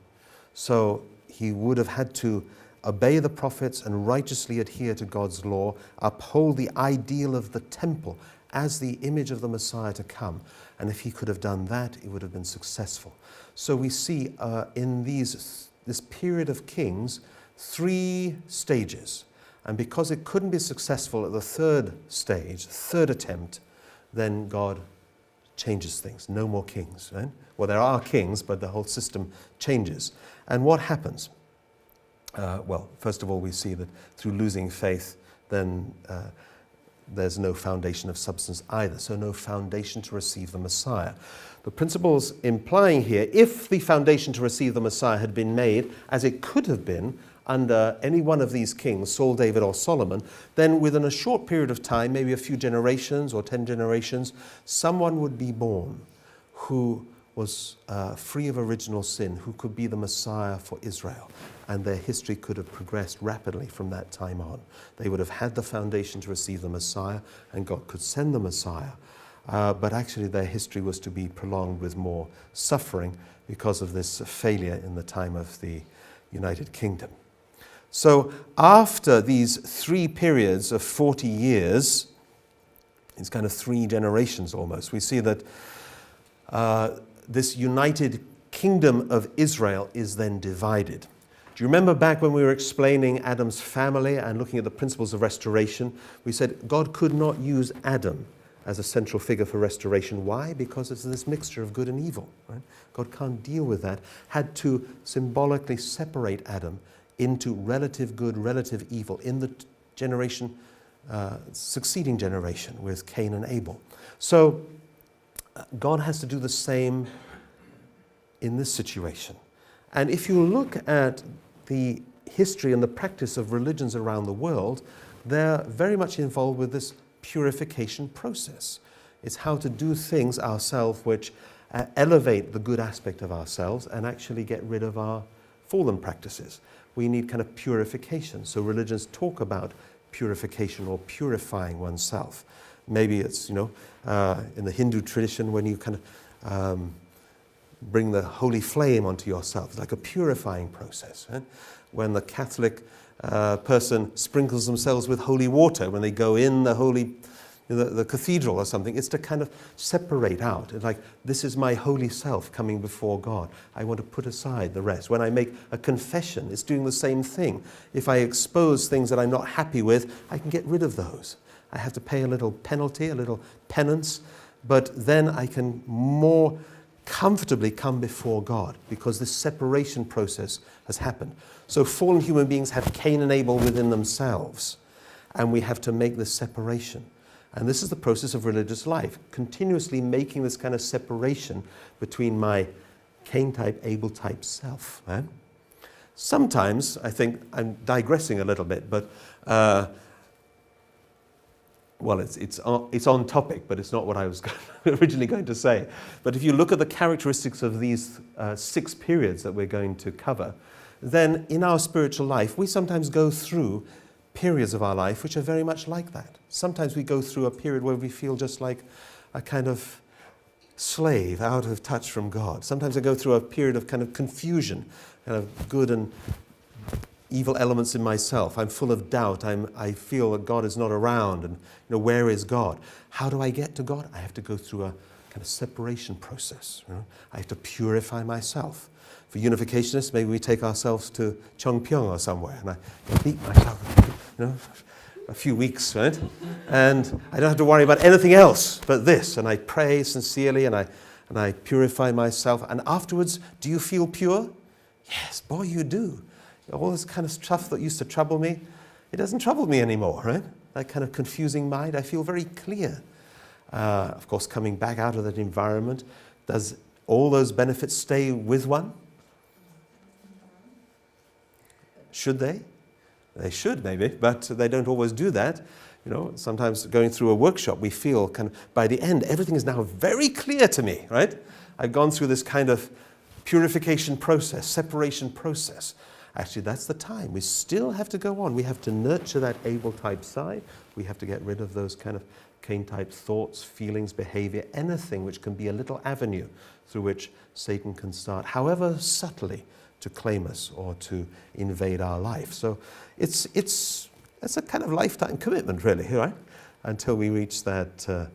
So he would have had to obey the prophets and righteously adhere to God's law, uphold the ideal of the temple as the image of the Messiah to come. And if he could have done that, it would have been successful. So we see in this period of kings, 3 stages. And because it couldn't be successful at the third stage, third attempt, then God changes things. No more kings, right? Well, there are kings, but the whole system changes. And what happens? Well, first of all, we see that through losing faith, then there's no foundation of substance either, so no foundation to receive the Messiah. The principles implying here, if the foundation to receive the Messiah had been made, as it could have been under any one of these kings, Saul, David, or Solomon, then within a short period of time, maybe a few generations or 10 generations, someone would be born who was free of original sin, who could be the Messiah for Israel. And their history could have progressed rapidly from that time on. They would have had the foundation to receive the Messiah, and God could send the Messiah. But actually their history was to be prolonged with more suffering because of this failure in the time of the United Kingdom. So after these 3 periods of 40 years, it's kind of 3 generations almost, we see that this united kingdom of Israel is then divided. Do you remember back when we were explaining Adam's family and looking at the principles of restoration? We said God could not use Adam as a central figure for restoration. Why? Because it's this mixture of good and evil. Right? God can't deal with that. Had to symbolically separate Adam into relative good, relative evil in the generation, succeeding generation with Cain and Abel. So God has to do the same in this situation. And if you look at the history and the practice of religions around the world, they're very much involved with this purification process. It's how to do things ourselves which elevate the good aspect of ourselves and actually get rid of our fallen practices. We need kind of purification. So religions talk about purification or purifying oneself. Maybe it's, in the Hindu tradition when you kind of bring the holy flame onto yourself. It's like a purifying process. Right? When the Catholic person sprinkles themselves with holy water, when they go in the cathedral or something, it's to kind of separate out. It's like, this is my holy self coming before God. I want to put aside the rest. When I make a confession, it's doing the same thing. If I expose things that I'm not happy with, I can get rid of those. I have to pay a little penalty, a little penance, but then I can more comfortably come before God because this separation process has happened. So fallen human beings have Cain and Abel within themselves, and we have to make this separation. And this is the process of religious life, continuously making this kind of separation between my Cain type, Abel type self. Right? Sometimes, I think, I'm digressing a little bit, but well, it's on topic, but it's not what I was originally going to say. But if you look at the characteristics of these 6 periods that we're going to cover, then in our spiritual life, we sometimes go through periods of our life which are very much like that. Sometimes we go through a period where we feel just like a kind of slave out of touch from God. Sometimes I go through a period of kind of confusion, kind of good and evil elements in myself. I'm full of doubt. I feel that God is not around, and where is God? How do I get to God? I have to go through a kind of separation process. I have to purify myself. For unificationists, maybe we take ourselves to Chongpyong or somewhere, and I beat myself, a few weeks, right? And I don't have to worry about anything else but this. And I pray sincerely, and I purify myself. And afterwards, do you feel pure? Yes, boy, you do. All this kind of stuff that used to trouble me, it doesn't trouble me anymore, right? That kind of confusing mind, I feel very clear. Of course, coming back out of that environment, does all those benefits stay with one? Should they? They should, maybe, but they don't always do that. Sometimes going through a workshop, we feel kind of, by the end, everything is now very clear to me, right? I've gone through this kind of purification process, separation process. Actually, that's the time. We still have to go on. We have to nurture that Abel-type side. We have to get rid of those kind of Cain-type thoughts, feelings, behavior, anything which can be a little avenue through which Satan can start, however subtly, to claim us or to invade our life. So it's a kind of lifetime commitment, really, right? Until we reach that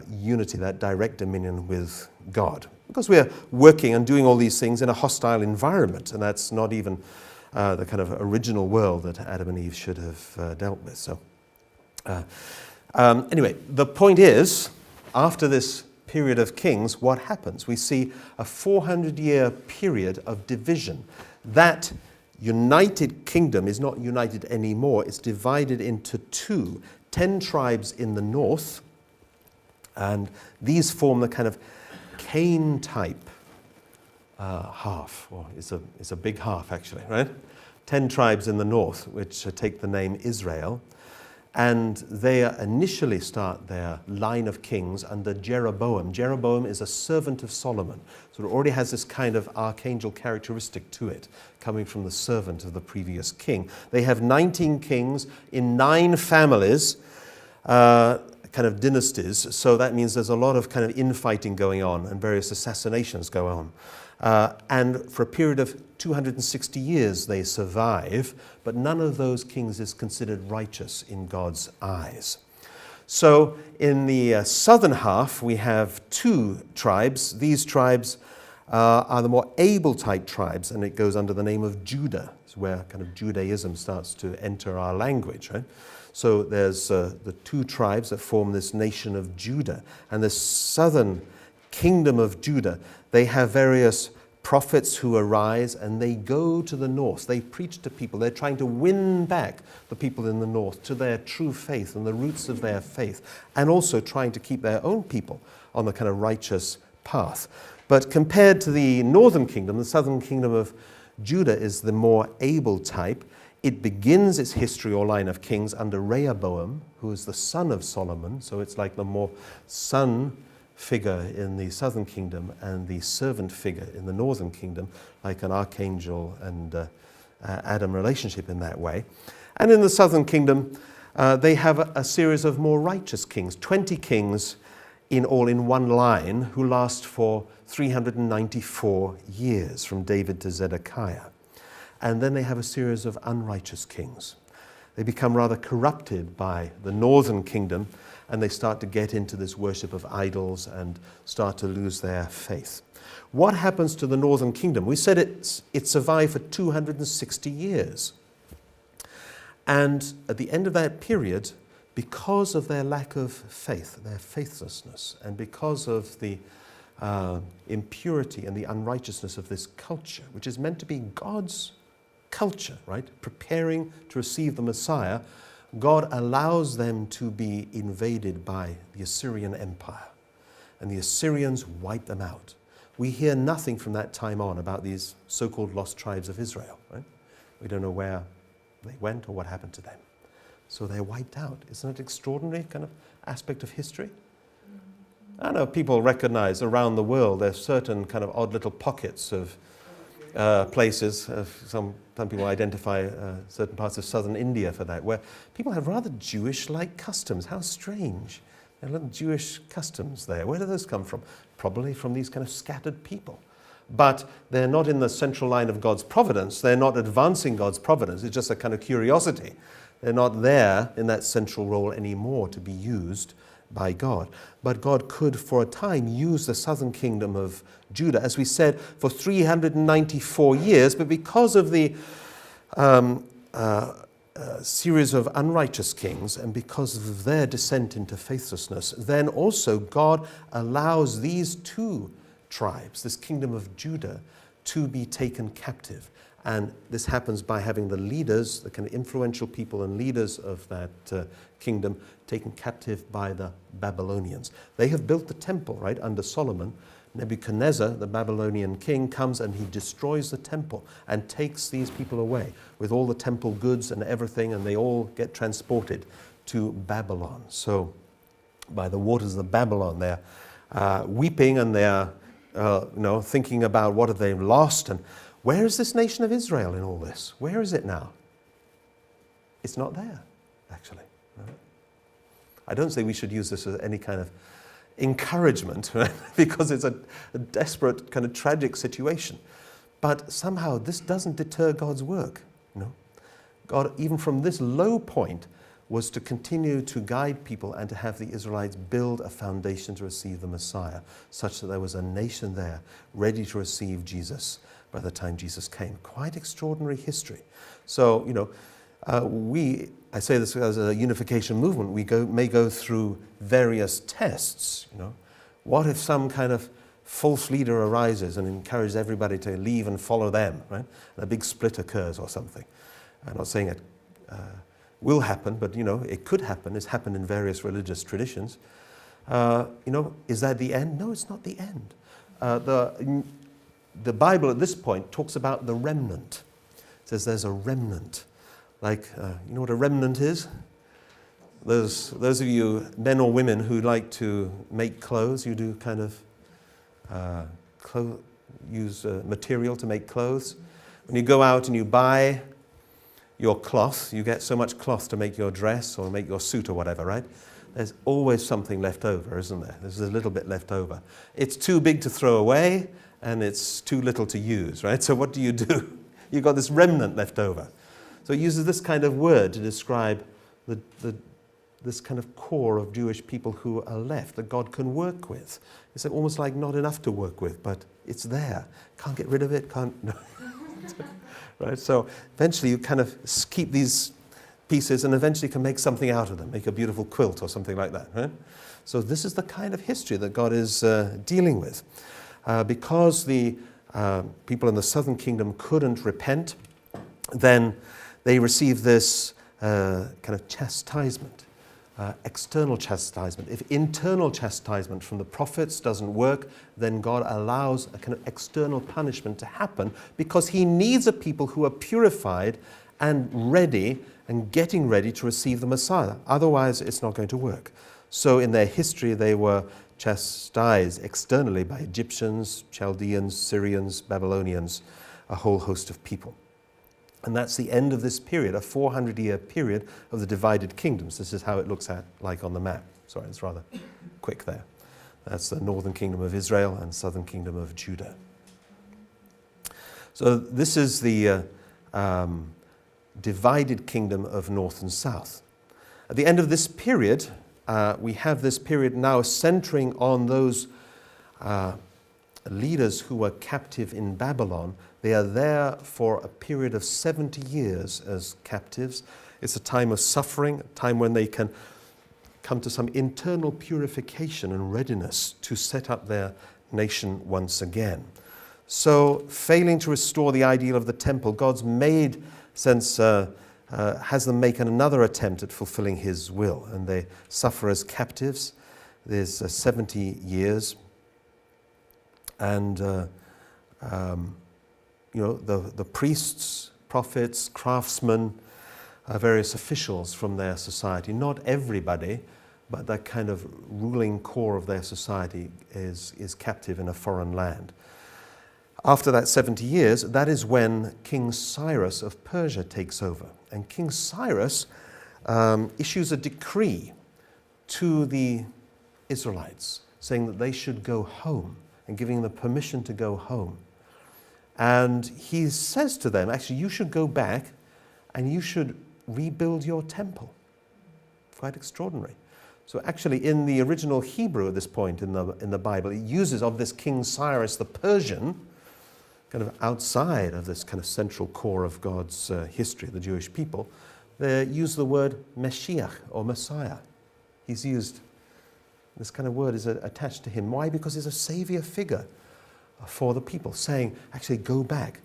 unity, that direct dominion with God. Because we're working and doing all these things in a hostile environment, and that's not even the kind of original world that Adam and Eve should have dealt with. So anyway, the point is, after this period of kings, what happens? We see a 400-year period of division. That united kingdom is not united anymore. It's divided into two, 10 tribes in the north, and these form the kind of Cain-type half, or it's a big half actually, right? 10 tribes in the north, which take the name Israel. And they initially start their line of kings under Jeroboam. Jeroboam is a servant of Solomon. So it already has this kind of archangel characteristic to it, coming from the servant of the previous king. They have 19 kings in 9 families, kind of dynasties. So that means there's a lot of kind of infighting going on and various assassinations go on. And for a period of 260 years they survive, but none of those kings is considered righteous in God's eyes. So in the southern half we have 2 tribes. These tribes are the more able-type tribes, and it goes under the name of Judah. It's where kind of Judaism starts to enter our language, right? So there's the 2 tribes that form this nation of Judah, and the southern kingdom of Judah, they have various prophets who arise and they go to the north. They preach to people. They're trying to win back the people in the north to their true faith and the roots of their faith, and also trying to keep their own people on the kind of righteous path. But compared to the northern kingdom, the southern kingdom of Judah is the more able type. It begins its history or line of kings under Rehoboam, who is the son of Solomon. So it's like the more son figure in the southern kingdom and the servant figure in the northern kingdom, like an archangel and Adam relationship in that way. And in the southern kingdom, they have a series of more righteous kings, 20 kings in all in one line, who last for 394 years, from David to Zedekiah. And then they have a series of unrighteous kings. They become rather corrupted by the northern kingdom, and they start to get into this worship of idols and start to lose their faith. What happens to the northern kingdom? We said it survived for 260 years. And at the end of that period, because of their lack of faith, their faithlessness, and because of the impurity and the unrighteousness of this culture, which is meant to be God's culture, right? Preparing to receive the Messiah, God allows them to be invaded by the Assyrian Empire. And the Assyrians wipe them out. We hear nothing from that time on about these so-called lost tribes of Israel, right? We don't know where they went or what happened to them. So they're wiped out. Isn't it an extraordinary kind of aspect of history? I know people recognize around the world there's certain kind of odd little pockets of places. Some people identify certain parts of southern India for that, where people have rather Jewish-like customs. How strange. There are little Jewish customs there. Where do those come from? Probably from these kind of scattered people. but they're not in the central line of God's providence. They're not advancing God's providence. It's just a kind of curiosity. They're not there in that central role anymore to be used by God. But God could, for a time, use the southern kingdom of Judah, as we said, for 394 years, but because of the series of unrighteous kings and because of their descent into faithlessness, then also God allows these two tribes, this kingdom of Judah, to be taken captive. And this happens by having the leaders, the kind of influential people and leaders of that kingdom, taken captive by the Babylonians. They have built the temple, right, under Solomon. Nebuchadnezzar, the Babylonian king, comes and he destroys the temple and takes these people away with all the temple goods and everything, and they all get transported to Babylon. So by the waters of Babylon, they're weeping and they're thinking about what have they lost, and where is this nation of Israel in all this? Where is it now? It's not there, actually. Right? I don't say we should use this as any kind of encouragement, right? Because it's a desperate, kind of tragic situation. But somehow this doesn't deter God's work. God, even from this low point, was to continue to guide people and to have the Israelites build a foundation to receive the Messiah, such that there was a nation there ready to receive Jesus by the time Jesus came. Quite extraordinary history. So, I say this as a unification movement, we may go through various tests. What if some kind of false leader arises and encourages everybody to leave and follow them, right? And a big split occurs or something. I'm not saying it will happen, but it could happen. It's happened in various religious traditions. Is that the end? No, it's not the end. The Bible at this point talks about the remnant. It says there's a remnant. Like, you know what a remnant is? Those of you, men or women, who like to make clothes, you do kind of use material to make clothes. When you go out and you buy your cloth, you get so much cloth to make your dress or make your suit or whatever, right? There's always something left over, isn't there? There's a little bit left over. It's too big to throw away, and it's too little to use, right? So what do? You've got this remnant left over. So it uses this kind of word to describe this kind of core of Jewish people who are left, that God can work with. It's almost like not enough to work with, but it's there. Can't get rid of it, no. Right? So eventually you kind of keep these pieces and eventually can make something out of them, make a beautiful quilt or something like that. Right? So this is the kind of history that God is dealing with. Because the people in the southern kingdom couldn't repent, then they receive this kind of chastisement, external chastisement. If internal chastisement from the prophets doesn't work, then God allows a kind of external punishment to happen because he needs a people who are purified and ready and getting ready to receive the Messiah. Otherwise, it's not going to work. So in their history, they were chastised externally by Egyptians, Chaldeans, Syrians, Babylonians, a whole host of people. And that's the end of this period, a 400-year period of the divided kingdoms. This is how it looks like on the map. Sorry, it's rather quick there. That's the northern kingdom of Israel and southern kingdom of Judah. So this is the divided kingdom of north and south. At the end of this period, we have this period now centering on those leaders who were captive in Babylon. They are there for a period of 70 years as captives. It's a time of suffering, a time when they can come to some internal purification and readiness to set up their nation once again. So, failing to restore the ideal of the temple, God's made sense has them make another attempt at fulfilling his will, and they suffer as captives. There's 70 years, and the priests, prophets, craftsmen, various officials from their society, not everybody, but that kind of ruling core of their society is captive in a foreign land. After that 70 years, that is when King Cyrus of Persia takes over. And King Cyrus issues a decree to the Israelites saying that they should go home and giving them permission to go home. And he says to them, actually, you should go back and you should rebuild your temple. Quite extraordinary. So actually in the original Hebrew at this point in the Bible, it uses of this King Cyrus the Persian, kind of outside of this kind of central core of God's history, the Jewish people, they use the word Mashiach or Messiah. He's used, this kind of word is attached to him. Why? Because he's a savior figure for the people, saying, actually go back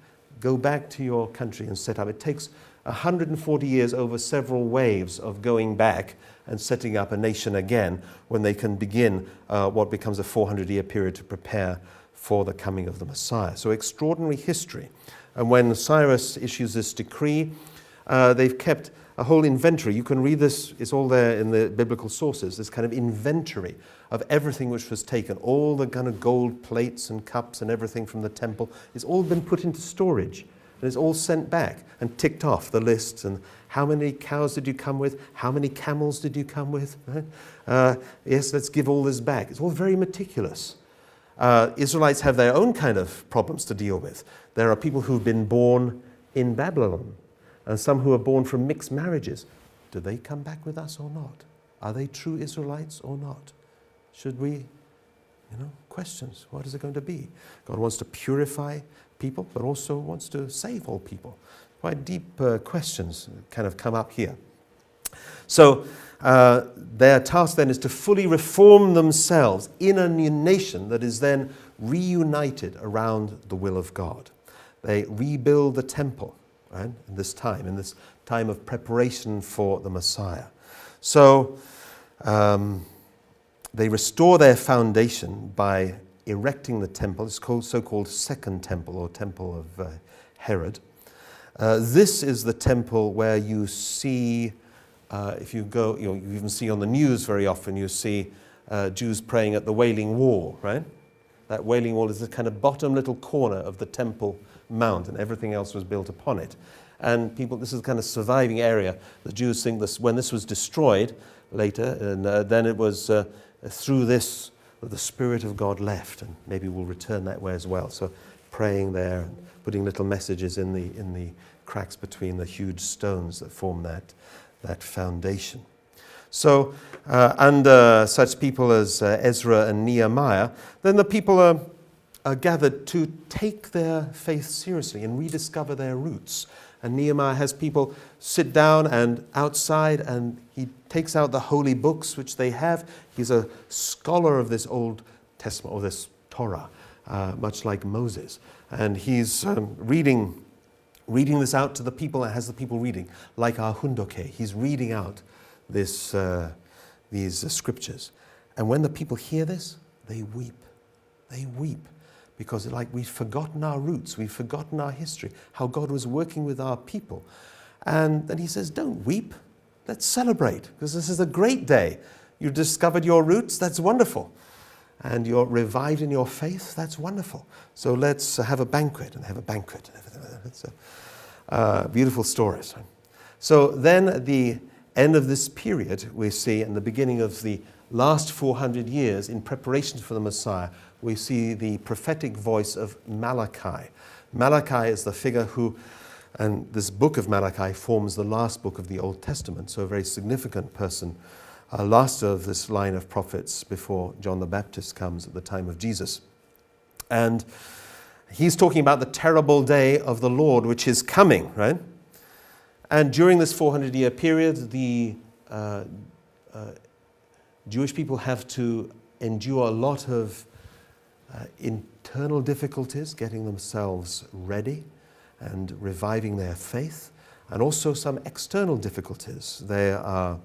to your country and set up. It takes 140 years over several waves of going back and setting up a nation again when they can begin what becomes a 400-year period to prepare for the coming of the Messiah. So extraordinary history. And when Cyrus issues this decree, they've kept a whole inventory. You can read this, it's all there in the biblical sources, this kind of inventory of everything which was taken. All the kind of gold plates and cups and everything from the temple, it's all been put into storage. And it's all sent back and ticked off the lists. And how many cows did you come with? How many camels did you come with? Yes, let's give all this back. It's all very meticulous. Israelites have their own kind of problems to deal with. There are people who've been born in Babylon and some who are born from mixed marriages. Do they come back with us or not? Are they true Israelites or not? Should we, questions. What is it going to be? God wants to purify people, but also wants to save all people. Quite deep questions kind of come up here. So their task then is to fully reform themselves in a new nation that is then reunited around the will of God. They rebuild the temple, right, in this time of preparation for the Messiah. So they restore their foundation by erecting the temple. It's called so-called Second Temple or Temple of Herod. This is the temple where you see, if you go, you even see on the news very often, you see Jews praying at the Wailing Wall, right? That Wailing Wall is the kind of bottom little corner of the Temple Mount, and everything else was built upon it. And this is the kind of surviving area. The Jews think this, when this was destroyed later, and then it was through this that the Spirit of God left, and maybe we'll return that way as well. So praying there and putting little messages in the cracks between the huge stones that form that foundation. So under such people as Ezra and Nehemiah, then the people are gathered to take their faith seriously and rediscover their roots. And Nehemiah has people sit down and outside, and he takes out the holy books which they have. He's a scholar of this Old Testament, or this Torah, much like Moses. And he's reading this out to the people, and has the people reading, like our Hundoke. He's reading out these scriptures. And when the people hear this, they weep. They weep. Because we've forgotten our roots, we've forgotten our history, how God was working with our people. And then he says, don't weep, let's celebrate, because this is a great day. You've discovered your roots, that's wonderful. And you're revived in your faith, that's wonderful. So let's have a banquet, and have a banquet. And everything. It's beautiful stories. So then at the end of this period, we see in the beginning of the last 400 years, in preparation for the Messiah, we see the prophetic voice of Malachi. Malachi is the figure who, and this book of Malachi forms the last book of the Old Testament, so a very significant person, last of this line of prophets before John the Baptist comes at the time of Jesus. And he's talking about the terrible day of the Lord, which is coming, right? And during this 400-year period, the Jewish people have to endure a lot of internal difficulties, getting themselves ready and reviving their faith, and also some external difficulties. They are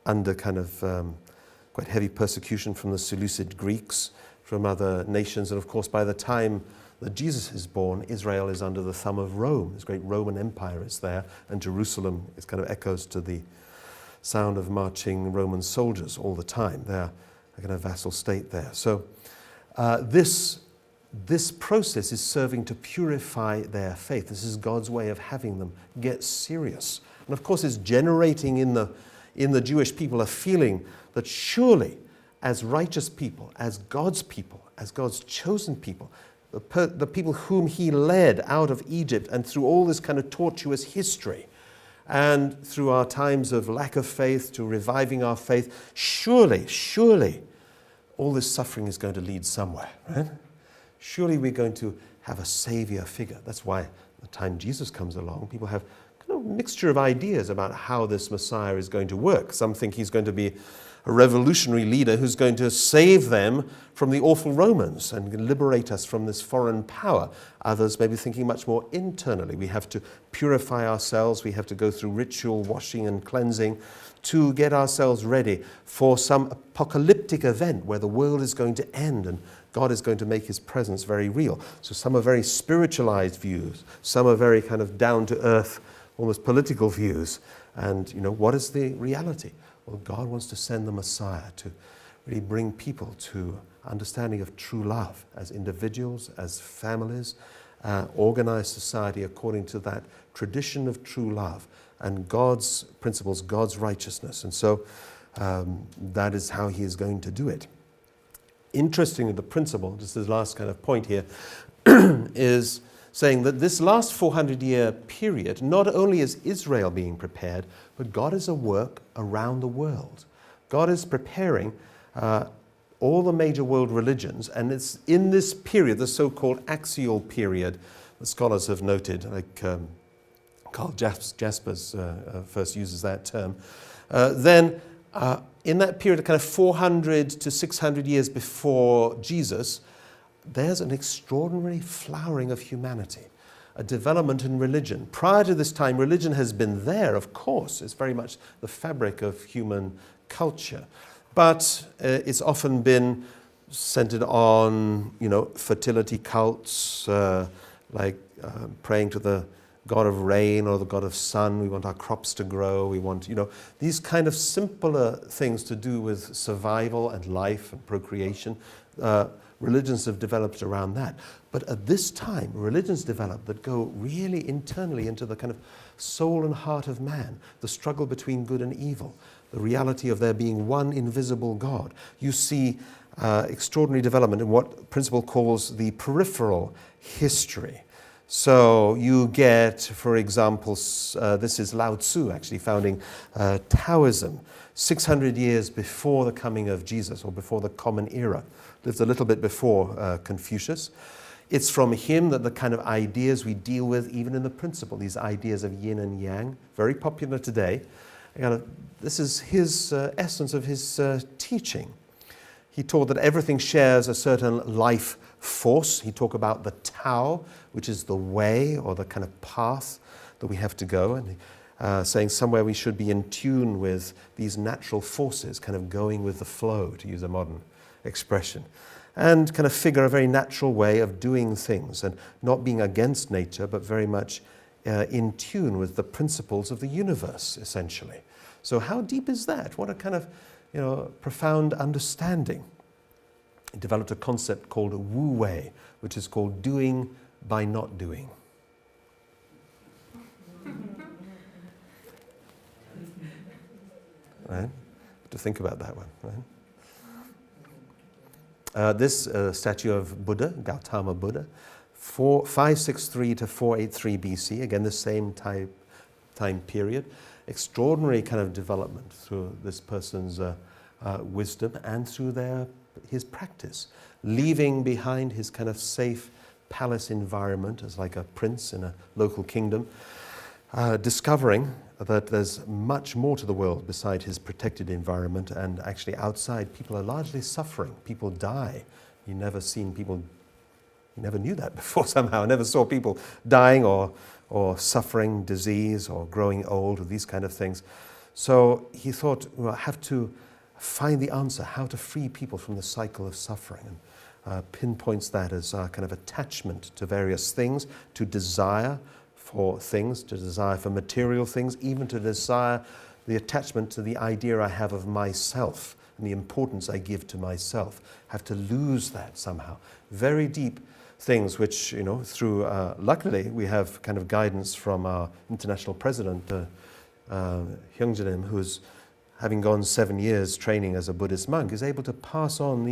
under kind of quite heavy persecution from the Seleucid Greeks, from other nations, and of course by the time that Jesus is born, Israel is under the thumb of Rome. This great Roman Empire is there, and Jerusalem is kind of echoes to the sound of marching Roman soldiers all the time. They're a kind of vassal state there. So this process is serving to purify their faith. This is God's way of having them get serious. And of course it's generating in the Jewish people a feeling that surely as righteous people, as God's chosen people, the people whom he led out of Egypt and through all this kind of tortuous history and through our times of lack of faith to reviving our faith, surely all this suffering is going to lead somewhere, right? Surely we're going to have a savior figure. That's why the time Jesus comes along, people have kind of a mixture of ideas about how this Messiah is going to work. Some think he's going to be a revolutionary leader who's going to save them from the awful Romans and liberate us from this foreign power. Others may be thinking much more internally. We have to purify ourselves. We have to go through ritual washing and cleansing to get ourselves ready for some apocalyptic event where the world is going to end and God is going to make his presence very real. So some are very spiritualized views. Some are very kind of down-to-earth, almost political views. And, what is the reality? Well, God wants to send the Messiah to really bring people to understanding of true love as individuals, as families, organized society according to that tradition of true love and God's principles, God's righteousness. And so that is how he is going to do it. Interestingly, the principle, just as last kind of point here, is saying that this last 400-year period, not only is Israel being prepared, but God is at work around the world. God is preparing all the major world religions, and it's in this period, the so-called axial period, the scholars have noted, like Carl Jaspers first uses that term, in that period, kind of 400 to 600 years before Jesus, there's an extraordinary flowering of humanity, a development in religion. Prior to this time, religion has been there, of course. It's very much the fabric of human culture. But it's often been centered on, fertility cults, like praying to the God of rain or the God of sun. We want our crops to grow. We want, these kind of simpler things to do with survival and life and procreation. Religions have developed around that. But at this time, religions develop that go really internally into the kind of soul and heart of man, the struggle between good and evil, the reality of there being one invisible God. You see extraordinary development in what Principle calls the peripheral history. So you get, for example, this is Lao Tzu actually founding Taoism 600 years before the coming of Jesus, or before the Common Era. Lived a little bit before Confucius. It's from him that the kind of ideas we deal with, even in the Principle, these ideas of yin and yang, very popular today. This is his essence of his teaching. He taught that everything shares a certain life force. He talked about the Tao, which is the way or the kind of path that we have to go, and saying somewhere we should be in tune with these natural forces, kind of going with the flow, to use a modern expression, and kind of figure a very natural way of doing things and not being against nature, but very much in tune with the principles of the universe, essentially. So how deep is that? What a kind of profound understanding. He developed a concept called Wu Wei, which is called doing by not doing. Right? To think about that one. Right? This statue of Buddha, Gautama Buddha, 563 to 483 BC, again the same time period. Extraordinary kind of development through this person's wisdom and through his practice, leaving behind his kind of safe palace environment as like a prince in a local kingdom, discovering that there's much more to the world beside his protected environment, and actually outside people are largely suffering. People die. You never knew that before somehow. I never saw people dying or suffering disease or growing old or these kind of things. So he thought, I have to find the answer, how to free people from the cycle of suffering, and pinpoints that as our kind of attachment to various things, to desire for things, to desire for material things, even to desire the attachment to the idea I have of myself and the importance I give to myself. Have to lose that somehow. Very deep things which, through, luckily, we have kind of guidance from our international president, Hyungjanim, who's having gone 7 years training as a Buddhist monk, is able to pass on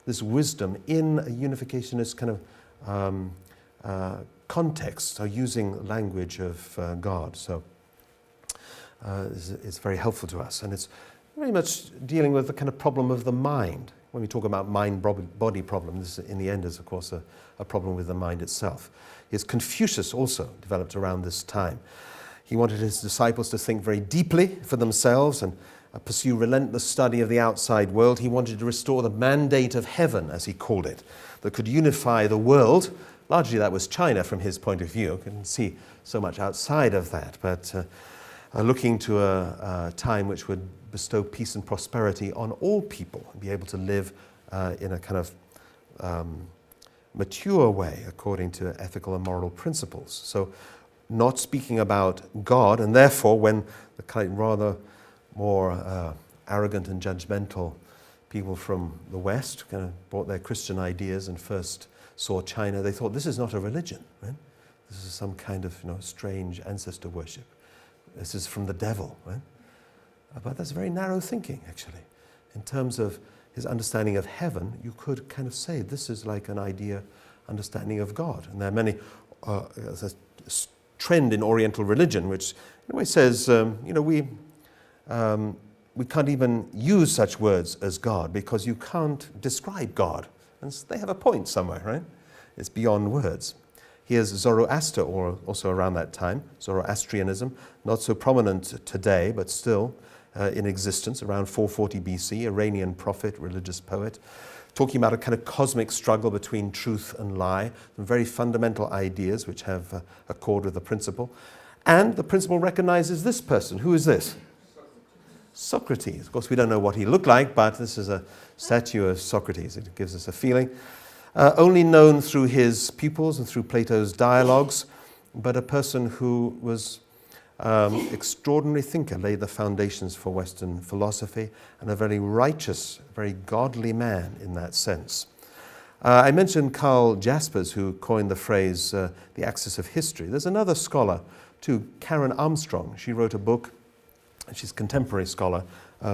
this wisdom in a unificationist kind of context, are using language of God. So it's very helpful to us. And it's very much dealing with the kind of problem of the mind. When we talk about mind-body problem, this in the end is, of course, a problem with the mind itself. His Confucius also developed around this time. He wanted his disciples to think very deeply for themselves and pursue relentless study of the outside world. He wanted to restore the mandate of heaven, as he called it, that could unify the world. Largely that was China from his point of view. You can see so much outside of that, but looking to a time which would bestow peace and prosperity on all people and be able to live in a kind of mature way according to ethical and moral principles. So not speaking about God, and therefore when the kind of rather more arrogant and judgmental people from the West kind of brought their Christian ideas and first saw China, they thought this is not a religion, right? This is some kind of strange ancestor worship. This is from the devil, right? But that's very narrow thinking, actually. In terms of his understanding of heaven, you could kind of say this is like an idea, understanding of God. And there are many, there's a trend in Oriental religion which in a way says, we can't even use such words as God because you can't describe God. And they have a point somewhere, right? It's beyond words. Here's Zoroaster, or also around that time, Zoroastrianism, not so prominent today, but still in existence around 440 BC, Iranian prophet, religious poet, talking about a kind of cosmic struggle between truth and lie, some very fundamental ideas which have accord with the principle. And the principle recognizes this person. Who is this? Socrates. Of course, we don't know what he looked like, but this is a statue of Socrates. It gives us a feeling. Only known through his pupils and through Plato's dialogues, but a person who was extraordinary thinker, laid the foundations for Western philosophy, and a very righteous, very godly man in that sense. I mentioned Karl Jaspers, who coined the phrase, the axis of history. There's another scholar, too, Karen Armstrong. She wrote a book. She's a contemporary scholar,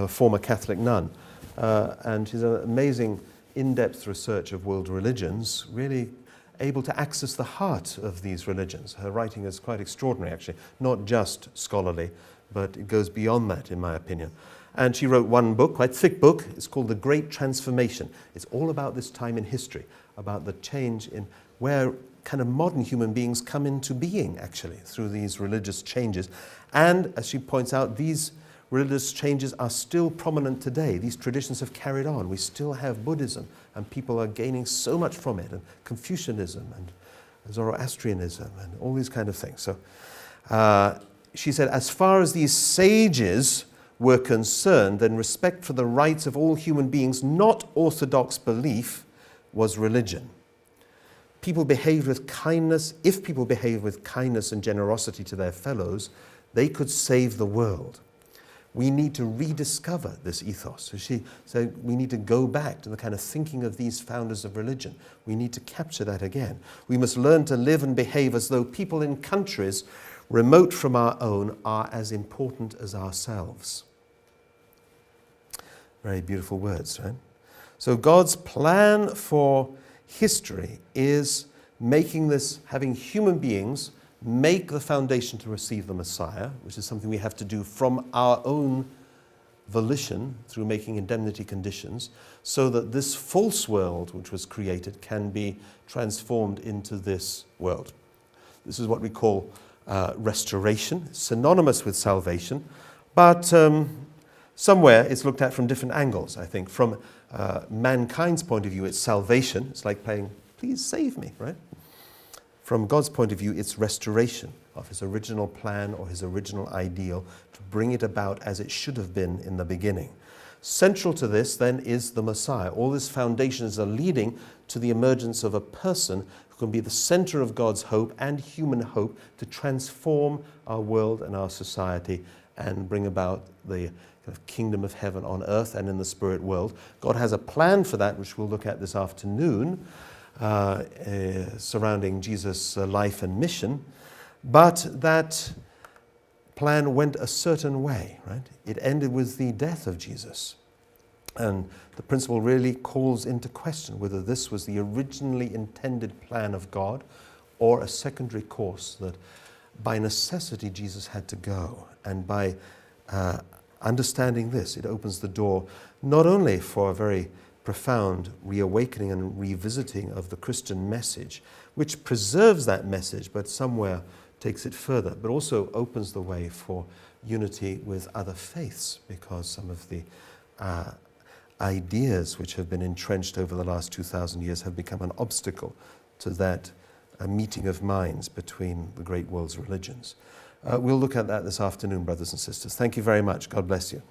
former Catholic nun, and she's an amazing in-depth research of world religions, really able to access the heart of these religions. Her writing is quite extraordinary, actually, not just scholarly, but it goes beyond that, in my opinion. And she wrote one book, quite thick book. It's called The Great Transformation. It's all about this time in history, about the change in where kind of modern human beings come into being, actually, through these religious changes. And, as she points out, these religious changes are still prominent today. These traditions have carried on. We still have Buddhism, and people are gaining so much from it, and Confucianism, and Zoroastrianism, and all these kind of things. So she said, as far as these sages were concerned, then respect for the rights of all human beings, not orthodox belief, was religion. People behaved with kindness. If people behaved with kindness and generosity to their fellows, they could save the world. We need to rediscover this ethos. So she said we need to go back to the kind of thinking of these founders of religion. We need to capture that again. We must learn to live and behave as though people in countries remote from our own are as important as ourselves. Very beautiful words, right? So God's plan for history is making this, having human beings make the foundation to receive the Messiah, which is something we have to do from our own volition through making indemnity conditions, so that this false world which was created can be transformed into this world. This is what we call restoration, synonymous with salvation, but somewhere it's looked at from different angles, I think. From mankind's point of view, it's salvation. It's like playing, please save me, right? From God's point of view, it's restoration of his original plan or his original ideal to bring it about as it should have been in the beginning. Central to this, then, is the Messiah. All these foundations are leading to the emergence of a person who can be the center of God's hope and human hope to transform our world and our society and bring about the kind of kingdom of heaven on earth and in the spirit world. God has a plan for that, which we'll look at this afternoon, surrounding Jesus' life and mission, but that plan went a certain way, right? It ended with the death of Jesus. And the principle really calls into question whether this was the originally intended plan of God or a secondary course that by necessity Jesus had to go. And by understanding this, it opens the door not only for a very profound reawakening and revisiting of the Christian message, which preserves that message but somewhere takes it further, but also opens the way for unity with other faiths, because some of the ideas which have been entrenched over the last 2,000 years have become an obstacle to that meeting of minds between the great world's religions. We'll look at that this afternoon, brothers and sisters. Thank you very much. God bless you.